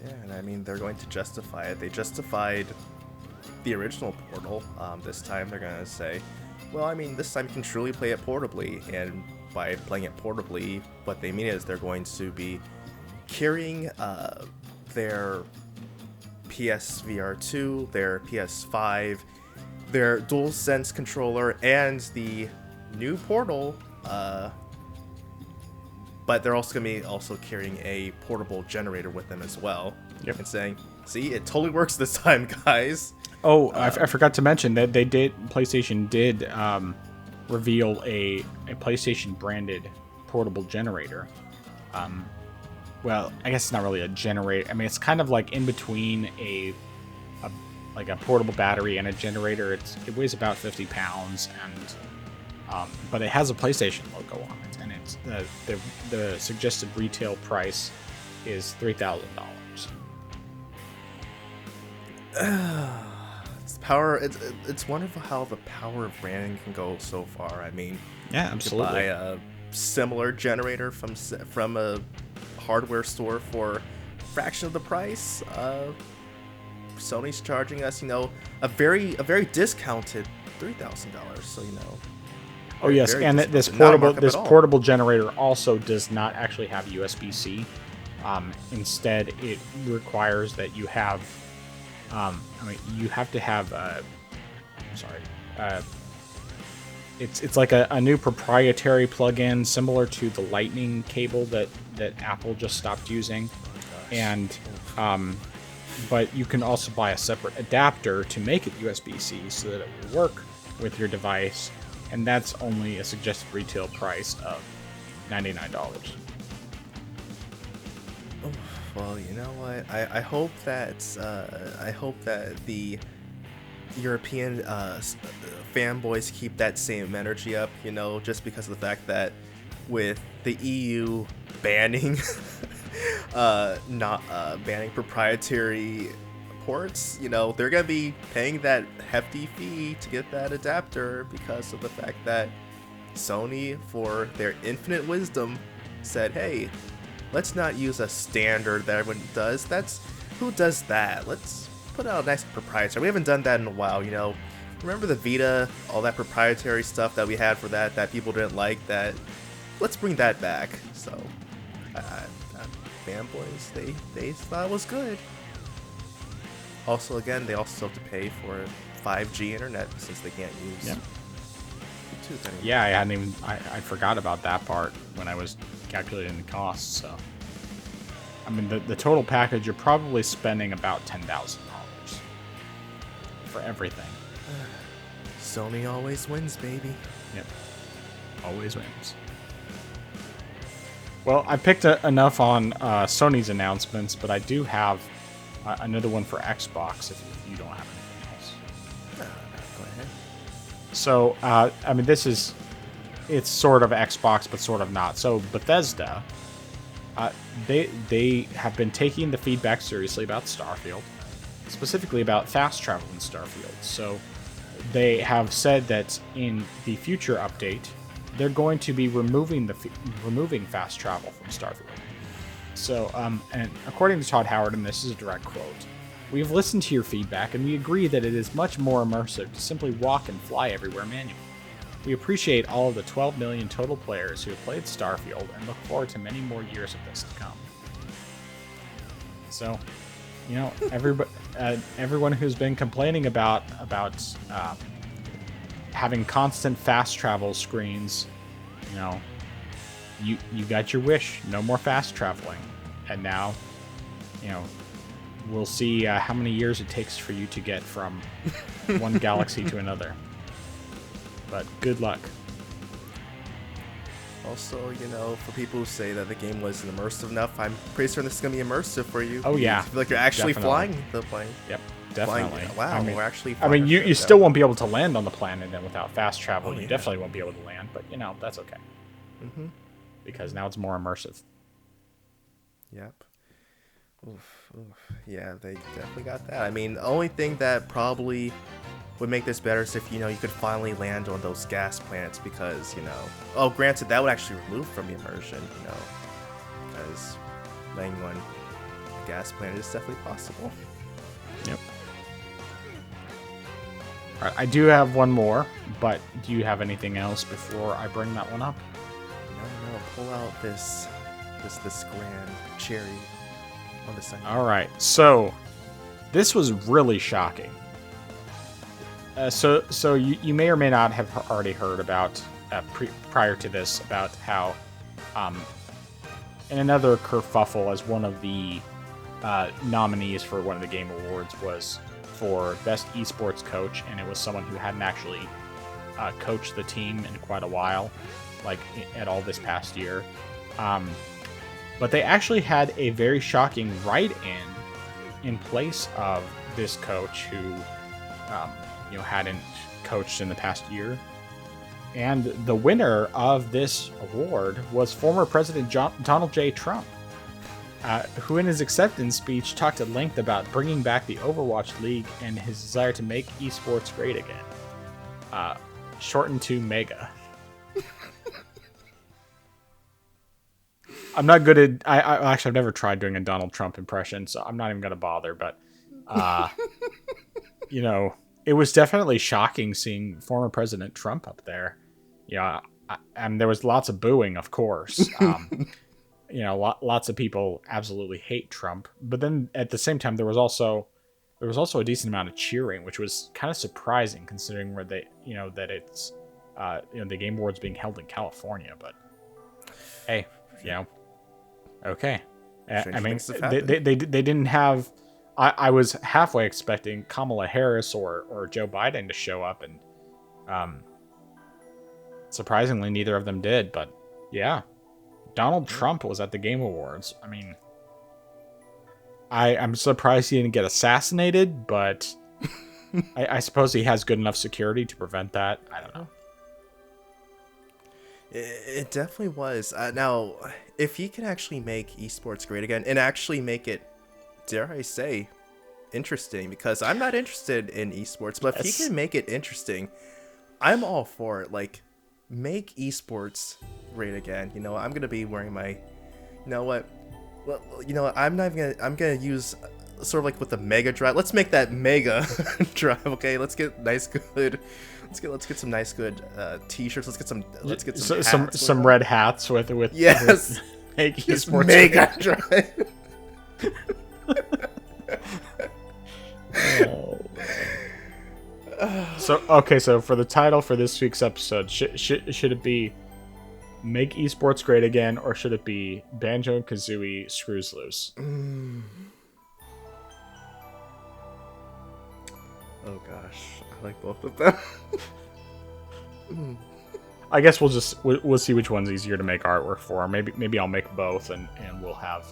Yeah, and I mean, they're going to justify it. They justified the original Portal. This time they're going to say, well, I mean, this time you can truly play it portably. And by playing it portably, what they mean is they're going to be carrying their PSVR 2, their PS5, their DualSense controller, and the new Portal, but they're also going to be also carrying a portable generator with them as well. Yep. And saying, see, it totally works this time, guys. Oh, I forgot to mention that PlayStation did reveal a PlayStation branded portable generator. Well, I guess it's not really a generator. I mean, it's kind of like in between a portable battery and a generator. It weighs about 50 pounds, and but it has a PlayStation logo on it, and it's the suggested retail price is $3,000. It's power. It's wonderful how the power of branding can go so far. I mean, yeah, absolutely. You could buy a similar generator from a hardware store for a fraction of the price. Sony's charging us, a very discounted $3,000. So Oh yes, and this portable generator also does not actually have USB-C. Instead, it requires that you have. You have to have. It's like a new proprietary plug-in similar to the Lightning cable that Apple just stopped using, and but you can also buy a separate adapter to make it USB-C so that it will work with your device, and that's only a suggested retail price of $99. Well, you know what? I hope that the European fanboys keep that same energy up. Just because of the fact that with the EU banning not banning proprietary ports, they're gonna be paying that hefty fee to get that adapter because of the fact that Sony, for their infinite wisdom, said, hey, let's not use a standard that everyone does. Who does that? Let's put out a nice proprietary. We haven't done that in a while, Remember the Vita, all that proprietary stuff that we had for that people didn't like? Let's bring that back. So, fanboys, they thought it was good. Also, again, they also have to pay for 5G internet since they can't use YouTube anymore. Yeah, I hadn't even I forgot about that part when I was calculating the costs. So, I mean, the total package, you're probably spending about $10,000 for everything. Sony always wins, baby. Yep, always wins. Well, I picked enough on Sony's announcements, but I do have another one for Xbox if you don't have anything else. Go ahead. So, I mean, it's sort of Xbox, but sort of not. So, Bethesda, they have been taking the feedback seriously about Starfield, specifically about fast travel in Starfield. So, they have said that in the future update, they're going to be removing fast travel from Starfield. So, and according to Todd Howard, and this is a direct quote, "We've listened to your feedback and we agree that it is much more immersive to simply walk and fly everywhere manually. We appreciate all of the 12 million total players who have played Starfield and look forward to many more years of this to come." So, you know, everyone who's been complaining about having constant fast travel screens, you know, you got your wish. No more fast traveling. And now, you know, we'll see how many years it takes for you to get from one galaxy to another. But good luck. Also, you know, for people who say that the game wasn't immersive enough, I'm pretty certain this is going to be immersive for you. Oh, yeah. You feel like you're actually Definitely. flying the plane. Yep, definitely. Flying. Wow, I mean, we're actually I flying mean, our you ship still now. won't be able to land on the planet, and without fast travel, Oh, you yeah. definitely won't be able to land. But, you know, that's okay. Mm-hmm. Because now it's more immersive. Yep. Oof. Yeah, they definitely got that. I mean, the only thing that probably would make this better is if, you know, you could finally land on those gas planets because, you know... Oh, granted, that would actually remove from the immersion, you know, because landing on a gas planet is definitely possible. Yep. All right, I do have one more, but do you have anything else before I bring that one up? No, pull out this grand cherry on the side. All right, so this was really shocking. So you may or may not have already heard about prior to this about how, in another kerfuffle, as one of the nominees for one of the Game Awards was for Best Esports Coach, and it was someone who hadn't actually coached the team in quite a while, like at all this past year. But they actually had a very shocking write-in in place of this coach who, you know, hadn't coached in the past year. And the winner of this award was former President Donald J. Trump, who in his acceptance speech talked at length about bringing back the Overwatch League and his desire to make esports great again. Shortened to MEGA. I'm not good at... I've never tried doing a Donald Trump impression, so I'm not even going to bother, but... you know, it was definitely shocking seeing former President Trump up there. Yeah, and there was lots of booing, of course. You know, lots of people absolutely hate Trump, but then at the same time, there was also a decent amount of cheering, which was kind of surprising considering where they, you know, that it's, you know, the Game Awards being held in California. But hey, you know, okay. I mean, they didn't have. I was halfway expecting Kamala Harris or Joe Biden to show up, and surprisingly, neither of them did. But yeah, Donald Trump was at the Game Awards. I mean, I'm surprised he didn't get assassinated, but I suppose he has good enough security to prevent that. I don't know. It definitely was. Now, if he can actually make esports great again and actually make it, dare I say, interesting, because I'm not interested in esports, but if he can make it interesting, I'm all for it. Like, make esports great again. You know, I'm gonna be wearing my, you know what? Well, you know, I'm gonna use sort of like with the Mega Drive. Let's make that Mega Drive. Okay, let's get nice good. Let's get some nice good t-shirts. Let's get some hats some red hats with yes. Make It's esports Mega great. Drive. So for the title for this week's episode, should it be Make Esports Great Again, or should it be Banjo-Kazooie Screws Loose? Oh gosh, I like both of them. I guess we'll see which one's easier to make artwork for. Maybe I'll make both, and we'll have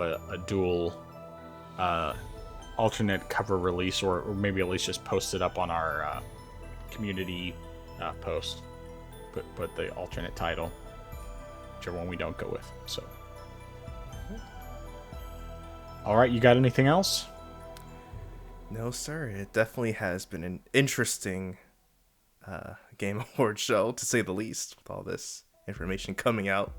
a dual alternate cover release, or maybe at least just post it up on our community post. Put the alternate title, whichever one we don't go with. So, all right, you got anything else? No, sir. It definitely has been an interesting Game Awards show, to say the least, with all this information coming out.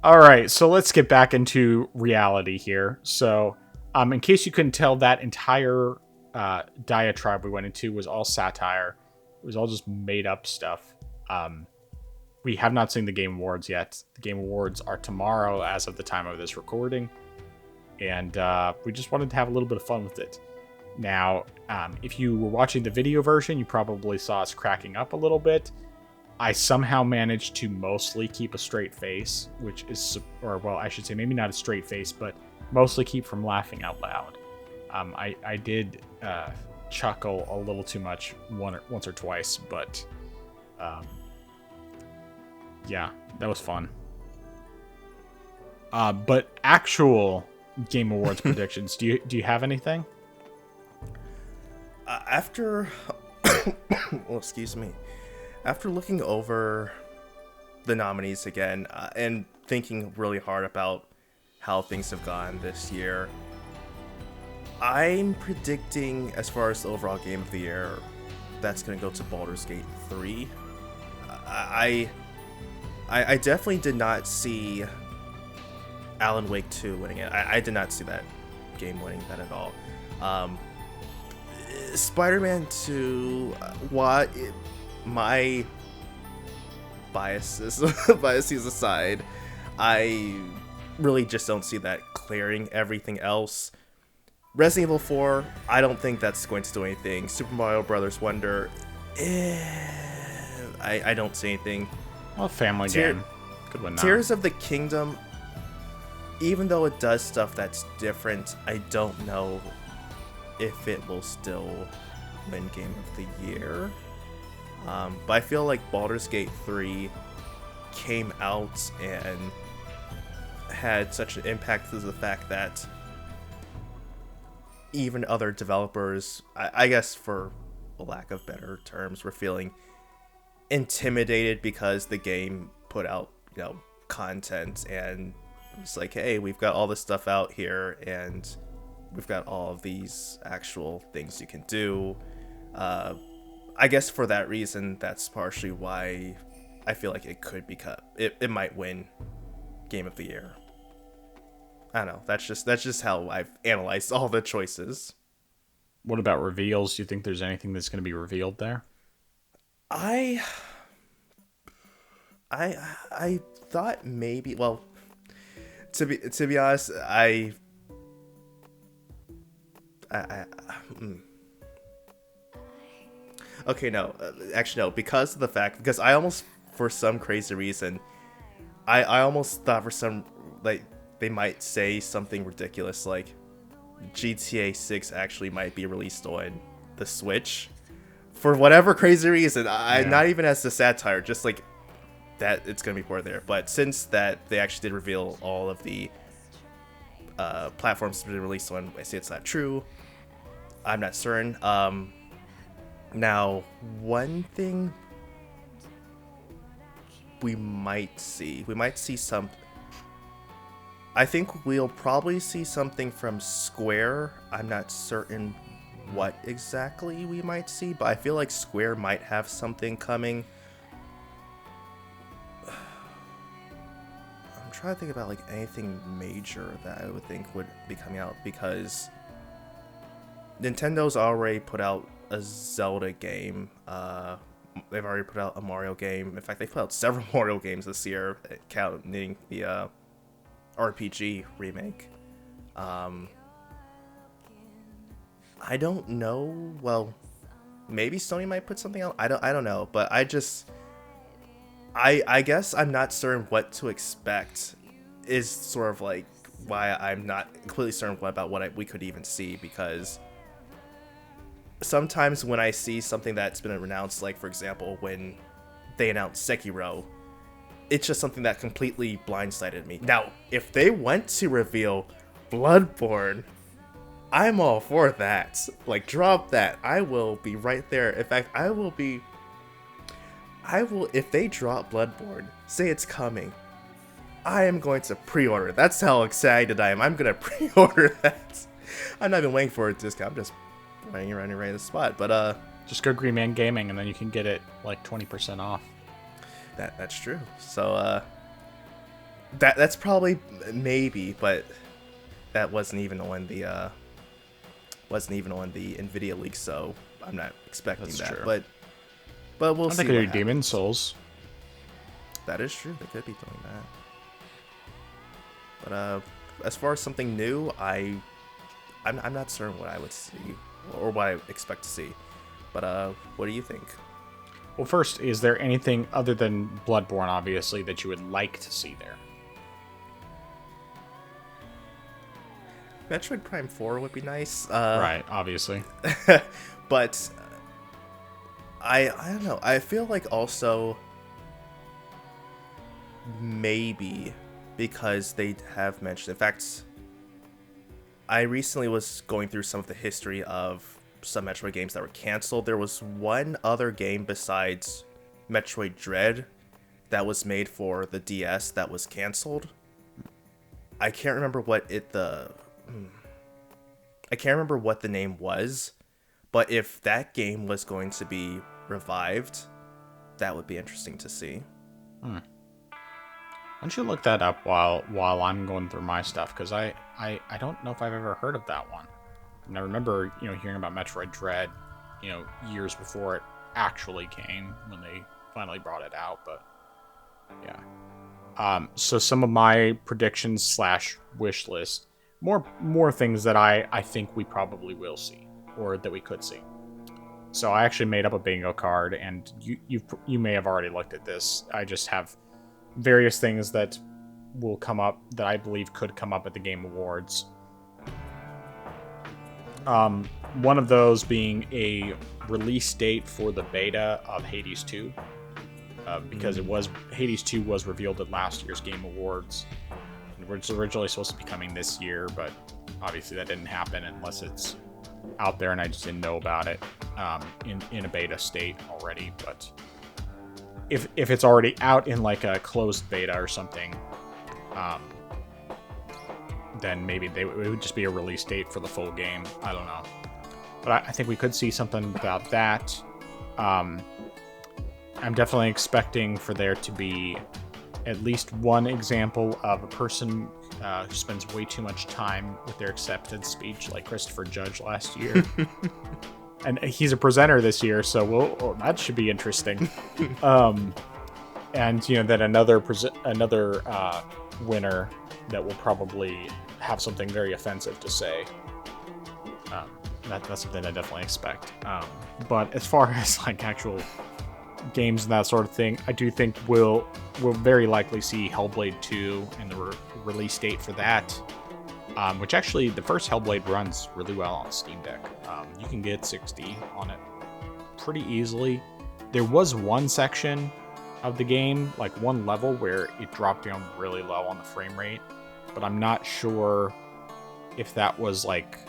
All right, so let's get back into reality here. So, in case you couldn't tell, that entire diatribe we went into was all satire. It was all just made up stuff. We have not seen the Game Awards yet. The Game Awards are tomorrow as of the time of this recording. And we just wanted to have a little bit of fun with it. Now, if you were watching the video version, you probably saw us cracking up a little bit. I somehow managed to mostly keep a straight face, which is, or well, I should say maybe not a straight face, but mostly keep from laughing out loud. I did chuckle a little too much once or twice, but yeah, that was fun. But actual Game Awards predictions, do you have anything? After, well, excuse me. After looking over the nominees again and thinking really hard about how things have gone this year, I'm predicting, as far as the overall game of the year, that's going to go to Baldur's Gate 3. I definitely did not see Alan Wake 2 winning it. I did not see that game winning that at all. Spider-Man 2, my biases aside, I really just don't see that clearing everything else. Resident Evil 4, I don't think that's going to do anything. Super Mario Brothers Wonder, I don't see anything. Well, family game. Good one. Tears of the Kingdom, even though it does stuff that's different, I don't know if it will still win Game of the Year. But I feel like Baldur's Gate 3 came out and had such an impact to the fact that even other developers, I guess for lack of better terms, were feeling intimidated because the game put out, content, and it's like, hey, we've got all this stuff out here, and we've got all of these actual things you can do. I guess for that reason, that's partially why I feel like it could be cut. It might win Game of the Year. I don't know. That's just how I've analyzed all the choices. What about reveals? Do you think there's anything that's going to be revealed there? I thought maybe. Well, to be honest, Okay, no. Actually, no. Because I almost, for some crazy reason, I almost thought for some, like, they might say something ridiculous like GTA 6 actually might be released on the Switch. For whatever crazy reason. Not even as a satire, just like that it's going to be put there. But since that, they actually did reveal all of the platforms to be released on. I say it's not true. I'm not certain. Now, one thing we might see some. I think we'll probably see something from Square. I'm not certain what exactly we might see, but I feel like Square might have something coming. I'm trying to think about like anything major that I would think would be coming out, because Nintendo's already put out a Zelda game, they've already put out a Mario game. In fact, they put out several Mario games this year, counting the RPG remake. I don't know. Well, maybe Sony might put something out. I don't know. But I guess I'm not certain what to expect. Is sort of like why I'm not completely certain about what we could even see, because sometimes when I see something that's been announced, like for example when they announced Sekiro, it's just something that completely blindsided me. Now, if they went to reveal Bloodborne, I'm all for that. Like, drop that. I will be right there. In fact, I will, if they drop Bloodborne, say it's coming, I am going to pre-order. That's how excited I am. I'm going to pre-order that. I'm not even waiting for it to discount. I'm just running around right in the spot. But, just go Green Man Gaming and then you can get it like 20% off. That's true. So, that's probably, maybe, but that wasn't even on the Nvidia leak, so I'm not expecting That's that. true. But we'll see. They could do Demon's Souls. That is true. They could be doing that. But as far as something new, I'm not certain what I would see or what I expect to see. But what do you think? Well, first, is there anything other than Bloodborne, obviously, that you would like to see there? Metroid Prime 4 would be nice. Right, obviously. But I don't know. I feel like also maybe because they have mentioned. In fact, I recently was going through some of the history of some Metroid games that were canceled. There was one other game besides Metroid Dread that was made for the DS that was canceled. I can't remember what the name was, but if that game was going to be revived, that would be interesting to see. Why don't you look that up while I'm going through my stuff, because I don't know if I've ever heard of that one. And I remember, hearing about Metroid Dread, years before it actually came, when they finally brought it out, but yeah. So some of my predictions / wish list, more things that I think we probably will see, or that we could see. So I actually made up a bingo card, and you may have already looked at this. I just have various things that will come up that I believe could come up at the Game Awards. One of those being a release date for the beta of Hades 2, because Hades 2 was revealed at last year's Game Awards. It was originally supposed to be coming this year, but obviously that didn't happen unless it's out there and I just didn't know about it in a beta state already. But if it's already out in like a closed beta or something, then maybe it would just be a release date for the full game. I don't know. But I think we could see something about that. I'm definitely expecting for there to be at least one example of a person who spends way too much time with their acceptance speech, like Christopher Judge last year. And he's a presenter this year, so that should be interesting. And then another winner that will probably have something very offensive to say. That's something I definitely expect. But as far as like actual games and that sort of thing, I do think we'll very likely see Hellblade 2 and the release date for that, which actually the first Hellblade runs really well on Steam Deck. You can get 60 on it pretty easily. There was one section of the game, like one level, where it dropped down really low on the frame rate, but I'm not sure if that was like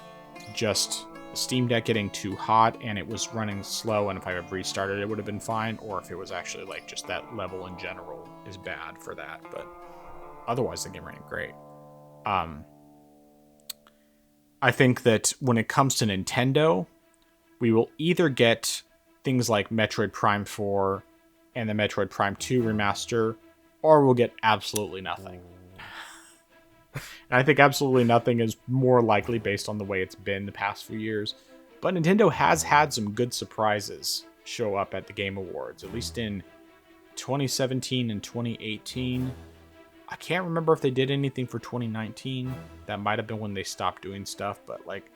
just Steam Deck getting too hot and it was running slow, and if I had restarted it would have been fine, or if it was actually like just that level in general is bad for that. But otherwise the game ran great. I think that when it comes to Nintendo, we will either get things like Metroid Prime 4 and the Metroid Prime 2 remaster, or we'll get absolutely nothing. And I think absolutely nothing is more likely based on the way it's been the past few years. But Nintendo has had some good surprises show up at the Game Awards, at least in 2017 and 2018. I can't remember if they did anything for 2019. That might have been when they stopped doing stuff, but like,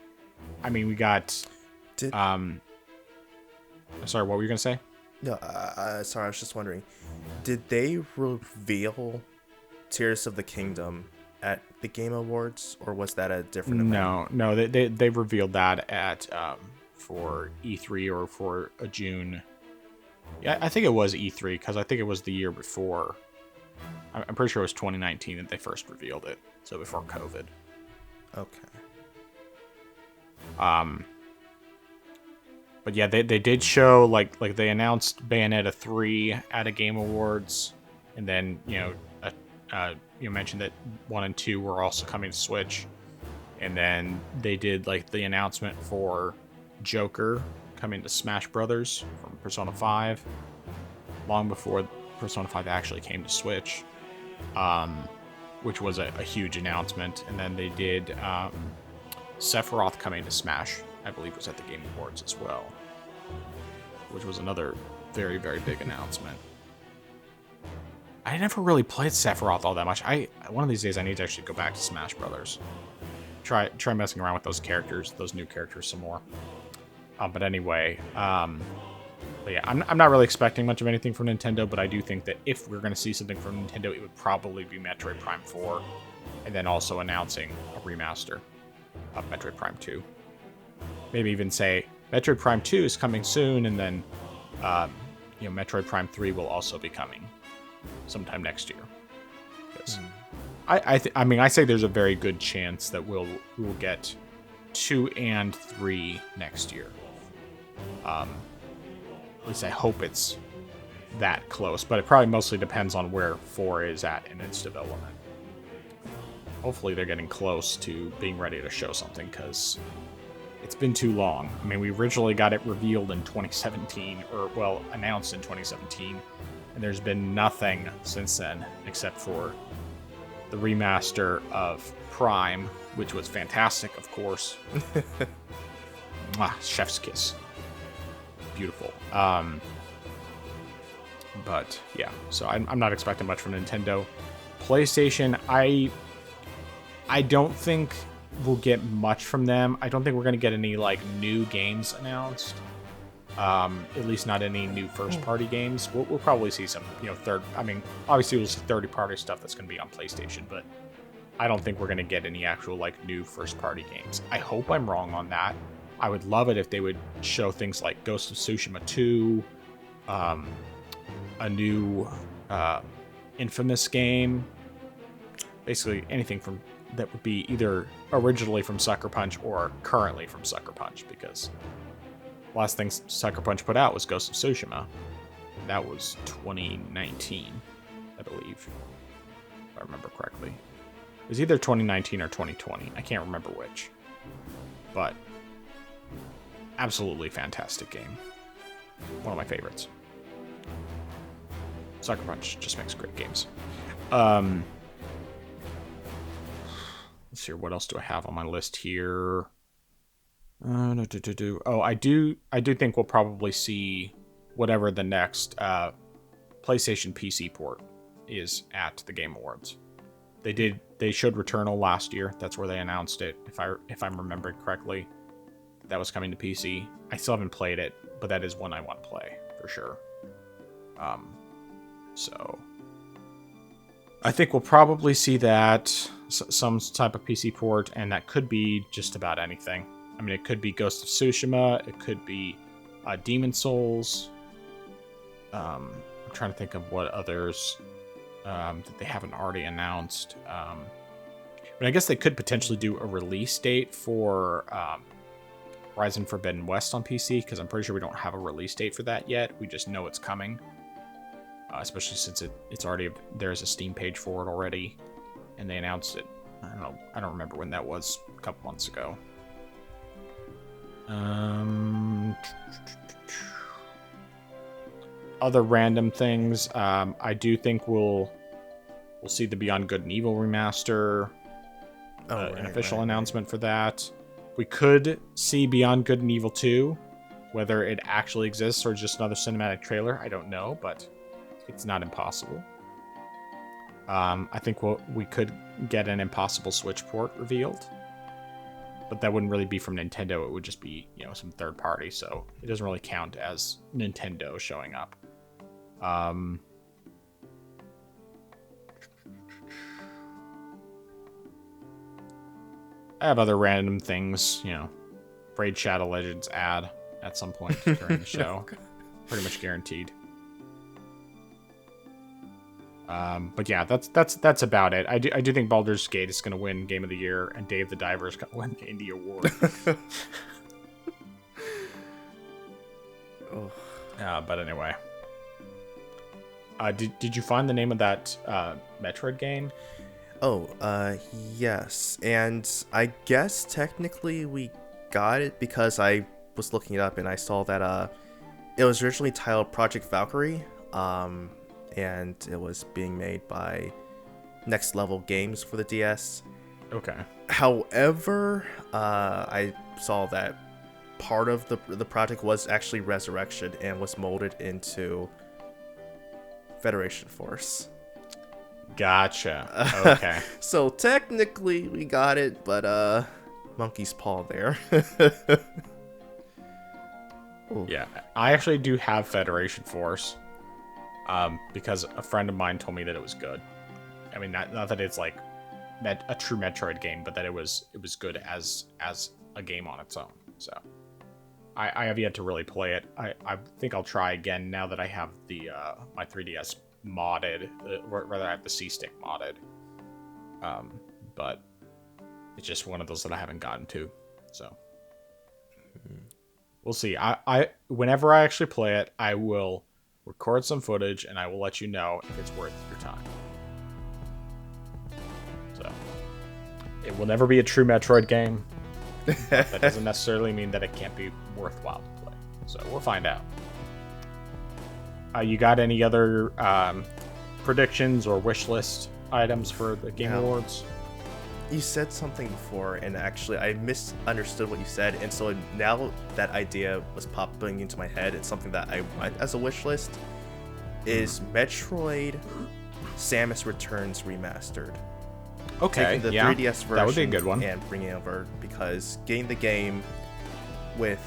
I mean, we got. Sorry, what were you gonna say? No, sorry, I was just wondering, did they reveal Tears of the Kingdom at the Game Awards, or was that a different event? No, they revealed that at for E3 or for a June. Yeah, I think it was E3 because I think it was the year before. I'm pretty sure it was 2019 that they first revealed it, so before COVID. Okay. But yeah, they did show like they announced Bayonetta 3 at a Game Awards, and then you mentioned that 1 and 2 were also coming to Switch, and then they did like the announcement for Joker coming to Smash Brothers from Persona 5, long before Persona 5 actually came to Switch, which was a huge announcement. And then they did Sephiroth coming to Smash, I believe was at the Game Awards as well, which was another very, very big announcement. I never really played Sephiroth all that much. One of these days I need to actually go back to Smash Brothers. Try messing around with those characters, those new characters some more. But anyway, but yeah, I'm not really expecting much of anything from Nintendo, but I do think that if we're going to see something from Nintendo, it would probably be Metroid Prime 4, and then also announcing a remaster of Metroid Prime 2. Maybe even say Metroid Prime 2 is coming soon, and then Metroid Prime 3 will also be coming sometime next year. Because I mean, I say there's a very good chance that we'll get 2 and 3 next year. At least I hope it's that close, but it probably mostly depends on where 4 is at in its development. Hopefully they're getting close to being ready to show something, because it's been too long. I mean, we originally got it revealed in 2017, or, well, announced in 2017, and there's been nothing since then, except for the remaster of Prime, which was fantastic, of course. Chef's kiss. Beautiful. But, yeah, so I'm not expecting much from Nintendo. PlayStation, I don't think we'll get much from them. I don't think we're going to get any like new games announced. At least not any new first-party games. We'll probably see some, obviously we'll see third-party stuff that's going to be on PlayStation, but I don't think we're going to get any actual like new first-party games. I hope I'm wrong on that. I would love it if they would show things like Ghost of Tsushima 2, a new Infamous game, basically anything from that would be either originally from Sucker Punch or currently from Sucker Punch, because the last thing Sucker Punch put out was Ghost of Tsushima. That was 2019, I believe, if I remember correctly. It was either 2019 or 2020. I can't remember which. But absolutely fantastic game. One of my favorites. Sucker Punch just makes great games. Let's see, what else do I have on my list here? Oh, I do think we'll probably see whatever the next PlayStation PC port is at the Game Awards. They showed Returnal last year. That's where they announced it, if I'm remembering correctly. That was coming to PC. I still haven't played it, but that is one I want to play for sure. So I think we'll probably see that, some type of PC port, and that could be just about anything. I mean, it could be Ghost of Tsushima, it could be Demon Souls. I'm trying to think of what others that they haven't already announced. I guess they could potentially do a release date for Horizon Forbidden West on PC, because I'm pretty sure we don't have a release date for that yet. We just know it's coming. Especially since it's already, there's a Steam page for it already, and they announced it. I don't remember when that was, a couple months ago. Other random things. I do think we'll see the Beyond Good and Evil remaster. An official announcement for that. We could see Beyond Good and Evil 2 Whether it actually exists or just another cinematic trailer, I don't know, but it's not impossible. I think we could get an Impossible Switch port revealed, but that wouldn't really be from Nintendo. It would just be, some third party, so it doesn't really count as Nintendo showing up. I have other random things, Raid Shadow Legends ad at some point during the show. Pretty much guaranteed. But yeah, that's about it. I do think Baldur's Gate is going to win Game of the Year, and Dave the Diver is going to win the Indie Award. But anyway, did you find the name of that Metroid game? Yes, and I guess technically we got it because I was looking it up and I saw that it was originally titled Project Valkyrie. And it was being made by Next Level Games for the DS. Okay. However, I saw that part of the project was actually Resurrection and was molded into Federation Force. Gotcha. Okay. So technically we got it, but monkey's paw there. Yeah, I actually do have Federation Force. Because a friend of mine told me that it was good. I mean, not that it's like a true Metroid game, but that it was good as a game on its own. So I have yet to really play it. I think I'll try again now that I have the my 3DS modded, rather I have the C-Stick modded. But it's just one of those that I haven't gotten to. So we'll see. I whenever I actually play it, I will record some footage, and I will let you know if it's worth your time. So, it will never be a true Metroid game. That doesn't necessarily mean that it can't be worthwhile to play. So, we'll find out. You got any other predictions or wish list items for the Game Awards? You said something before, and actually I misunderstood what you said, and so now that idea was popping into my head. It's something that I want as a wish list, is Metroid Samus Returns Remastered. Okay, taking the 3DS version that would be a good one, and bringing it over, because getting the game with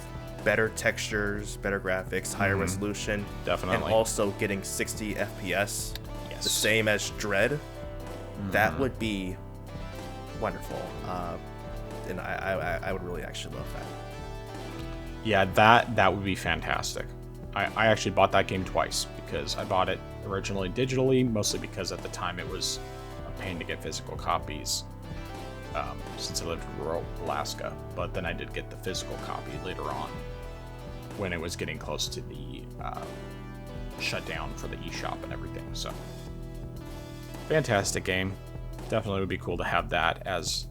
better textures, better graphics, higher resolution, definitely, and also getting 60 FPS, the same as Dread, that would be wonderful, and I would really actually love that. Yeah, that would be fantastic. I actually bought that game twice, because I bought it originally digitally, mostly because at the time it was a pain to get physical copies, since I lived in rural Alaska. But then I did get the physical copy later on, when it was getting close to the shutdown for the eShop and everything. So, fantastic game. Definitely would be cool to have that as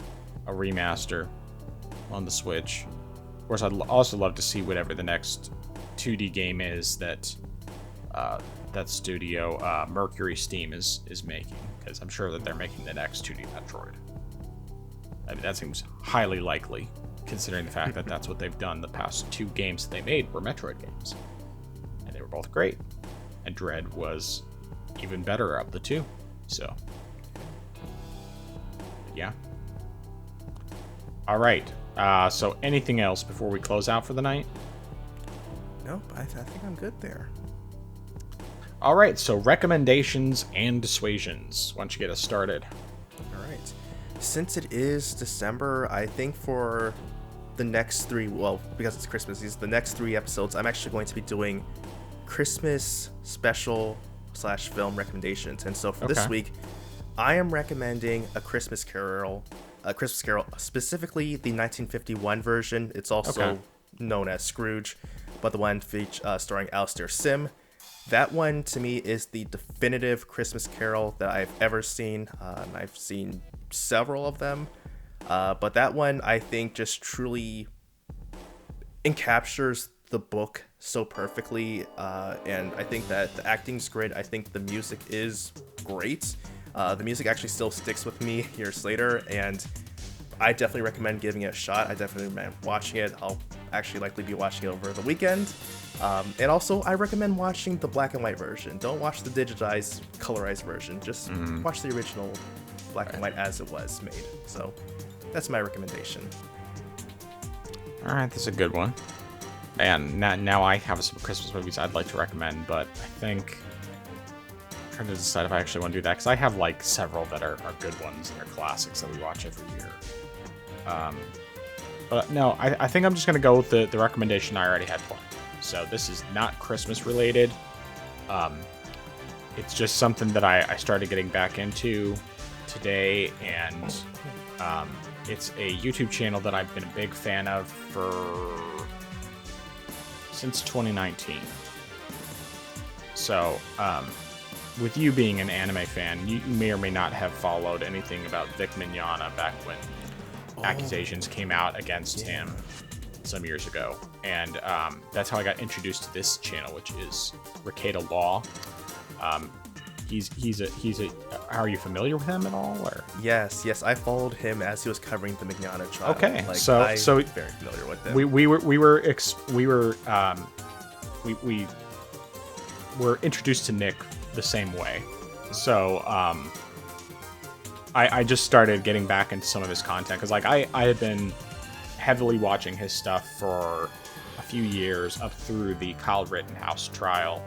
a remaster on the Switch. Of course, I'd also love to see whatever the next 2D game is that that studio Mercury Steam is making, because I'm sure that they're making the next 2D Metroid. I mean, that seems highly likely, considering the fact that that's what they've done. The past two games that they made were Metroid games, and they were both great. And Dread was even better of the two. So, yeah. All right. So, anything else before we close out for the night? Nope, I think I'm good there. All right. So, recommendations and dissuasions. Why don't you get us started? All right. Since it is December, I think for the next three, well, because it's Christmas, the next 3 episodes, I'm actually going to be doing Christmas special / film recommendations. And so for this week, I am recommending a Christmas Carol, specifically the 1951 version. It's also known as Scrooge, but the one starring Alistair Sim. That one, to me, is the definitive Christmas Carol that I've ever seen. And I've seen several of them, but that one, I think, just truly encaptures the book so perfectly, and I think that the acting's great. I think the music is great. The music actually still sticks with me years later, and I definitely recommend giving it a shot. I definitely recommend watching it. actually likely be watching it over the weekend. And also, I recommend watching the black and white version. Don't watch the digitized, colorized version. Just watch the original black and white as it was made. So that's my recommendation. All right, that's a good one. And now I have some Christmas movies I'd like to recommend, but I think I'm trying to decide if I actually want to do that, because I have like several that are good ones and are classics that we watch every year. But no, I think I'm just going to go with the recommendation I already had planned. So this is not Christmas related. It's just something that I started getting back into today, and it's a YouTube channel that I've been a big fan of since 2019. So, with you being an anime fan, you may or may not have followed anything about Vic Mignogna back when accusations came out against him some years ago. And that's how I got introduced to this channel, which is Remakes Law. He's a. Are you familiar with him at all? Or? Yes, I followed him as he was covering the Mignogna trial. Okay, I'm very familiar with him. We were introduced to Nick the same way. So I just started getting back into some of his content, because like I had been heavily watching his stuff for a few years up through the Kyle Rittenhouse trial.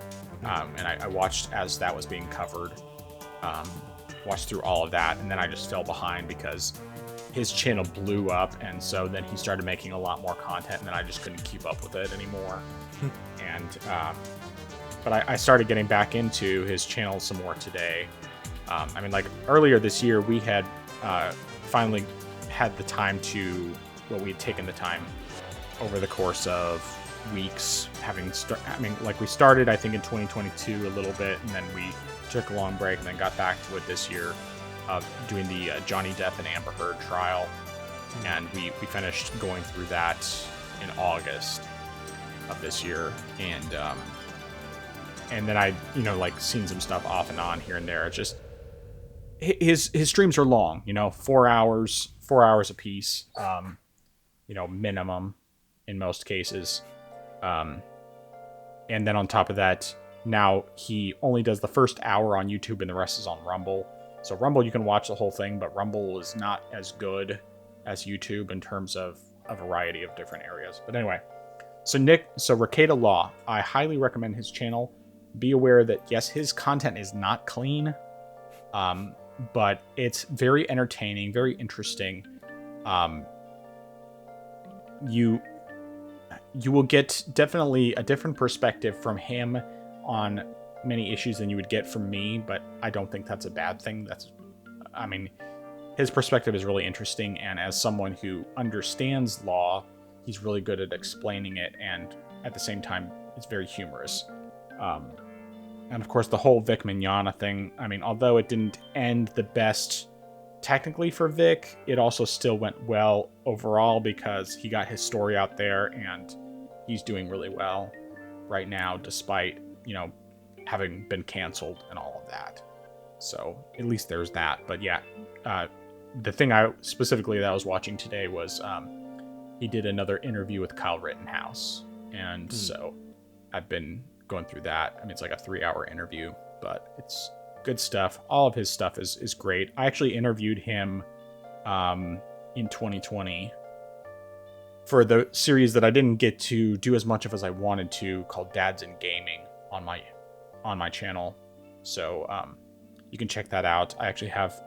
And I watched as that was being covered, watched through all of that, and then I just fell behind because his channel blew up, and so then he started making a lot more content, and then I just couldn't keep up with it anymore. And but I started getting back into his channel some more today. I mean, like earlier this year, we had finally had the time to, we had taken the time over the course of weeks we started I think in 2022 a little bit, and then we took a long break and then got back to it this year, doing the Johnny Depp and Amber Heard trial, and we finished going through that in August of this year, and then I like seen some stuff off and on here and there. It's just his streams are long, 4 hours a piece, minimum in most cases. And then on top of that, now he only does the first hour on YouTube and the rest is on Rumble. So Rumble, you can watch the whole thing, but Rumble is not as good as YouTube in terms of a variety of different areas. But anyway, so Remakes Law, I highly recommend his channel. Be aware that yes, his content is not clean, but it's very entertaining, very interesting. You will get definitely a different perspective from him on many issues than you would get from me, but I don't think that's a bad thing. His perspective is really interesting, and as someone who understands law, he's really good at explaining it, and at the same time, it's very humorous. And of course, the whole Vic Mignogna thing, although it didn't end the best technically for Vic, it also still went well overall because he got his story out there, and he's doing really well right now, despite, having been canceled and all of that. So at least there's that. But yeah, the thing that I was watching today was he did another interview with Kyle Rittenhouse. And so I've been going through that. It's like a 3-hour interview, but it's good stuff. All of his stuff is great. I actually interviewed him in 2020 for the series that I didn't get to do as much of as I wanted to, called Dads in Gaming, on my channel. So you can check that out. I actually have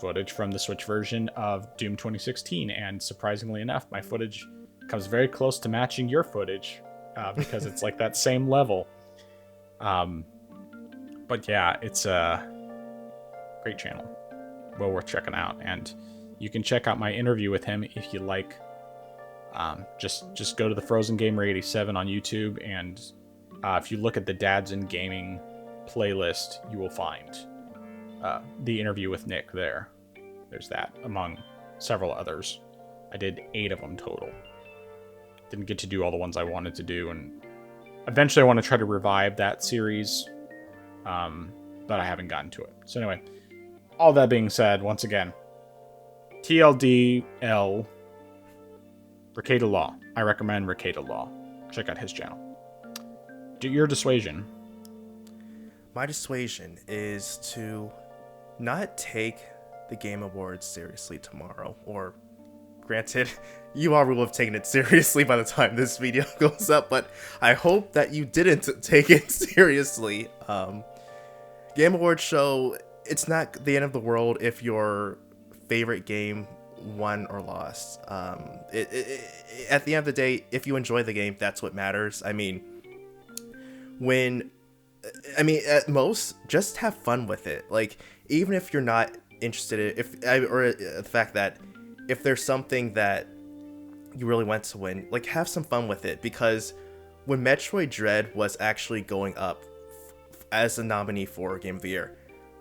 footage from the Switch version of Doom 2016, and surprisingly enough, my footage comes very close to matching your footage, because it's like that same level. But yeah, it's a great channel, well worth checking out, and you can check out my interview with him if you like. Just go to the Frozen Gamer 87 on YouTube, and if you look at the Dads in Gaming playlist, you will find the interview with Nick there. There's that, among several others. I did 8 of them total. Didn't get to do all the ones I wanted to do, and eventually I want to try to revive that series, but I haven't gotten to it. So anyway, all that being said, once again, TLDL, Remakes Law. I recommend Ricada Law. Check out his channel. Do your dissuasion. My dissuasion is to not take the Game Awards seriously tomorrow. Or, granted, you already will have taken it seriously by the time this video goes up, but I hope that you didn't take it seriously. Game Awards show, it's not the end of the world if your favorite game won or lost. At the end of the day, if you enjoy the game, that's what matters. I mean, at most, just have fun with it. Like, even if you're not interested in the fact that if there's something that you really want to win, like, have some fun with it. Because when Metroid Dread was actually going up as a nominee for Game of the Year,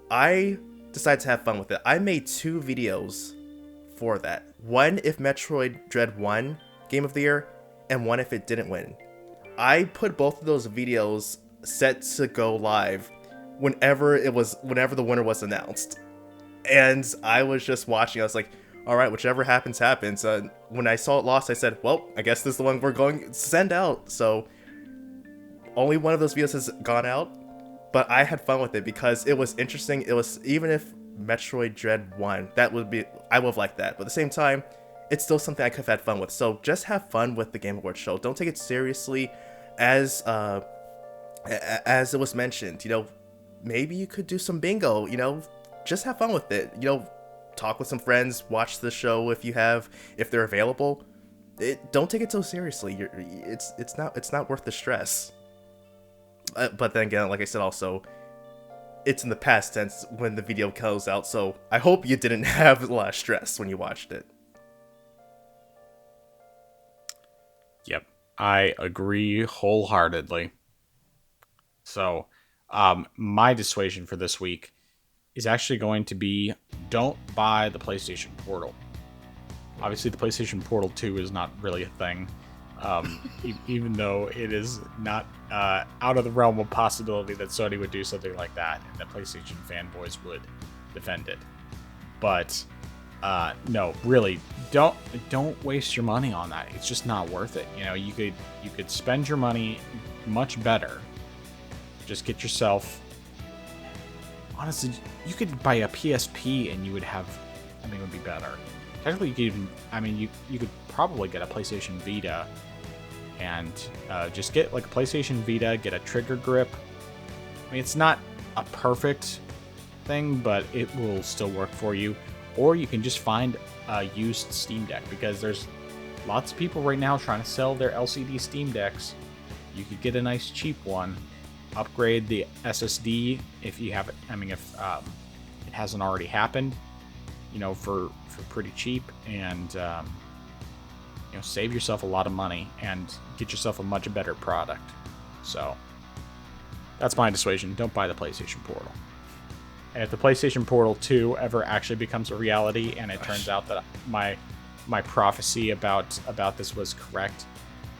I decided to have fun with it. I made 2 videos for that. One if Metroid Dread won Game of the Year, and one if it didn't win. I put both of those videos set to go live whenever the winner was announced. And I was just watching. I was like, all right, whichever happens, happens. When I saw it lost, I said, well, I guess this is the one we're going to send out. So only one of those videos has gone out, but I had fun with it because it was interesting. It was, even if Metroid Dread won, I would have liked that. But at the same time, it's still something I could have had fun with. So just have fun with the Game Awards show. Don't take it seriously. As it was mentioned, maybe you could do some bingo, just have fun with it, talk with some friends, watch the show if they're available. Don't take it so seriously. It's not worth the stress. But then again, like I said, also, it's in the past tense when the video goes out, so I hope you didn't have a lot of stress when you watched it. Yep, I agree wholeheartedly. So, my dissuasion for this week is actually going to be, don't buy the PlayStation Portal. Obviously, the PlayStation Portal 2 is not really a thing, even though it is not out of the realm of possibility that Sony would do something like that, and that PlayStation fanboys would defend it. But no, really, don't waste your money on that. It's just not worth it. You could spend your money much better. Just get yourself. Honestly, you could buy a PSP and you would have. I mean, it would be better. Technically, you could even. I mean, you could probably get a PlayStation Vita, and just get like a PlayStation Vita. Get a trigger grip. I mean, it's not a perfect thing, but it will still work for you. Or you can just find a used Steam Deck, because there's lots of people right now trying to sell their LCD Steam Decks. You could get a nice cheap one. Upgrade the SSD if you have it. I mean, if it hasn't already happened, for pretty cheap, and save yourself a lot of money and get yourself a much better product. So that's my dissuasion. Don't buy the PlayStation Portal. And if the PlayStation Portal 2 ever actually becomes a reality, and it turns out that my prophecy about this was correct,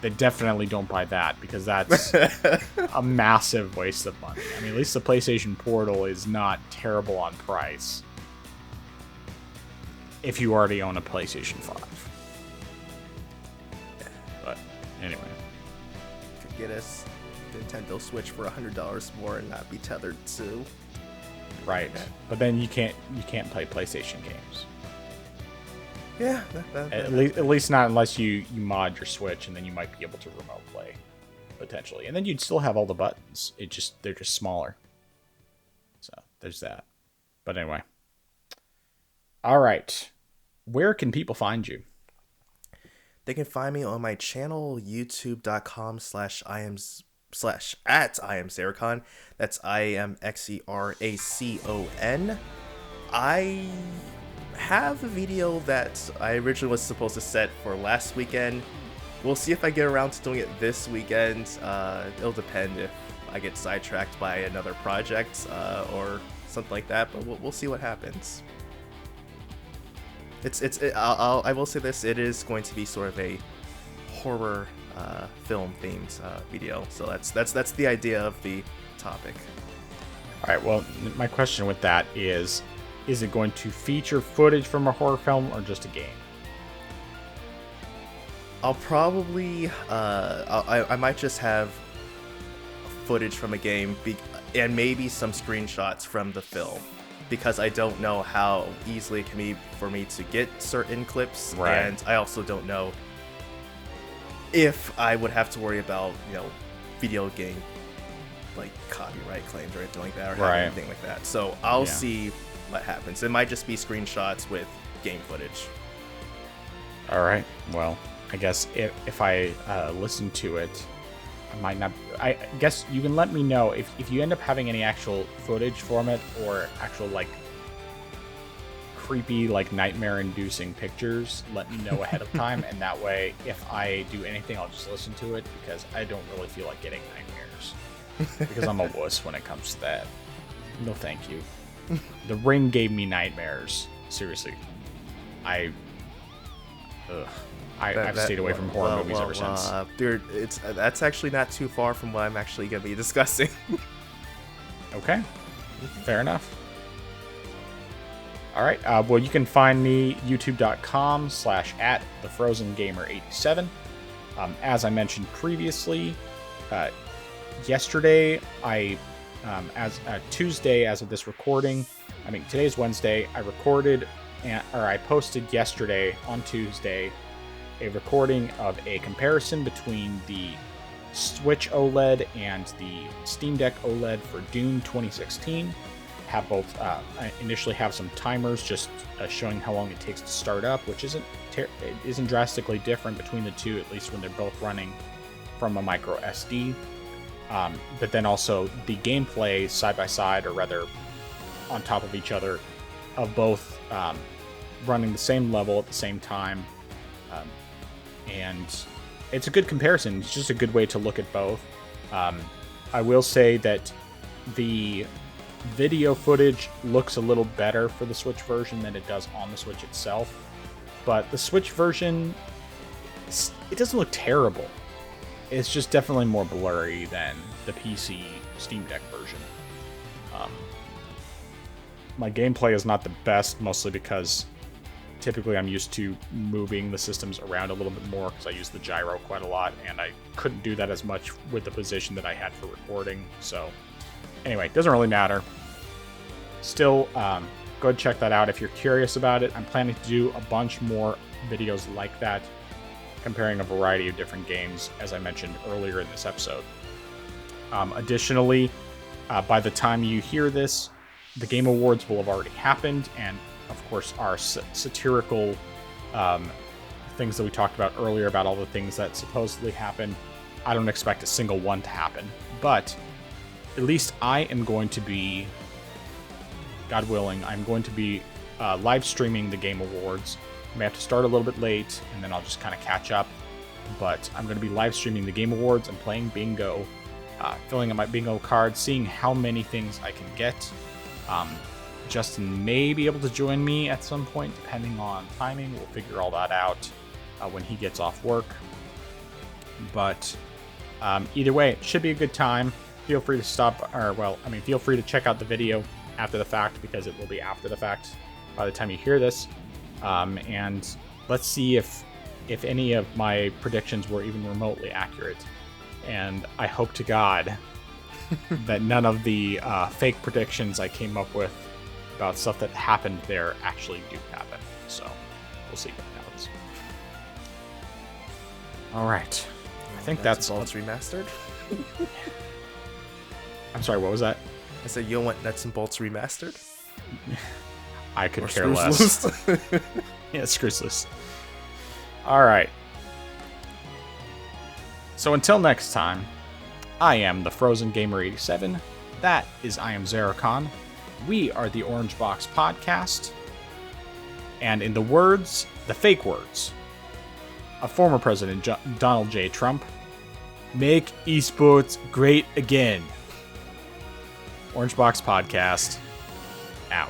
then definitely don't buy that, because that's a massive waste of money. I mean, at least the PlayStation Portal is not terrible on price if you already own a PlayStation 5. But anyway, could get us Nintendo Switch for $100 more and not be tethered to. Right, but then you can't play PlayStation games. Yeah, at least not unless you mod your Switch, and then you might be able to remote play potentially, and then you'd still have all the buttons. They're just smaller. So there's that. But anyway, all right. Where can people find you? They can find me on my channel, youtube.com/I am Xeracon. That's IMXERACON. I have a video that I originally was supposed to set for last weekend. We'll see if I get around to doing it this weekend. It'll depend if I get sidetracked by another project or something like that, but we'll see what happens. I will say this: it is going to be sort of a horror film themed video. So that's the idea of the topic. All right. Well, my question with that is it going to feature footage from a horror film or just a game? I'll probably I might just have footage from a game and maybe some screenshots from the film, because I don't know how easily it can be for me to get certain clips, right. And I also don't know if I would have to worry about, video game like copyright claims or anything like that, or right. anything like that. So I'll see what happens. It might just be screenshots with game footage. All right. Well, I guess if I listen to it, I might not. I guess you can let me know if you end up having any actual footage from it, or actual like creepy, like nightmare-inducing pictures. Let me know ahead of time, and that way, if I do anything, I'll just listen to it, because I don't really feel like getting nightmares, because I'm a wuss when it comes to that. No, thank you. The Ring gave me nightmares. Seriously, I've stayed away from horror movies ever since. Dude, that's actually not too far from what I'm actually going to be discussing. Okay, fair enough. All right, well, you can find me youtube.com/@thefrozengamer87. As I mentioned previously, yesterday, Tuesday, as of this recording, today's Wednesday, I posted yesterday on Tuesday a recording of a comparison between the Switch OLED and the Steam Deck OLED for Dune 2016. Have both. I initially have some timers just showing how long it takes to start up, which isn't drastically different between the two, at least when they're both running from a micro SD. But then also the gameplay side by side, or rather on top of each other, of both running the same level at the same time. And it's a good comparison. It's just a good way to look at both. I will say that the video footage looks a little better for the Switch version than it does on the Switch itself. But the Switch version, it doesn't look terrible. It's just definitely more blurry than the PC Steam Deck version. My gameplay is not the best, mostly because typically I'm used to moving the systems around a little bit more, because I use the gyro quite a lot, and I couldn't do that as much with the position that I had for recording. So anyway, it doesn't really matter. Still, go ahead and check that out if you're curious about it. I'm planning to do a bunch more videos like that, comparing a variety of different games, as I mentioned earlier in this episode. Additionally, by the time you hear this, the Game Awards will have already happened, and of course our satirical things that we talked about earlier about all the things that supposedly happened, I don't expect a single one to happen, but at least I am going to be, God willing, I'm going to be live streaming the Game Awards. I may have to start a little bit late, and then I'll just kind of catch up. But I'm going to be live streaming the Game Awards and playing bingo, filling out my bingo card, seeing how many things I can get. Justin may be able to join me at some point, depending on timing. We'll figure all that out when he gets off work. But either way, it should be a good time. Feel free to feel free to check out the video after the fact, because it will be after the fact by the time you hear this. And let's see if any of my predictions were even remotely accurate. And I hope to God that none of the fake predictions I came up with about stuff that happened there actually do happen. So we'll see what happens. All right. I think that's all. Bolts remastered? I'm sorry, what was that? I said you don't want Nuts and Bolts remastered? I could Or care Screws less. Loose? Yeah, screws loose. All right. So until next time, I am the Frozen Gamer 87. That is I am Zeracon. We are the Orange Box Podcast. And in the fake words of former President Donald J. Trump, make esports great again. Orange Box Podcast, out.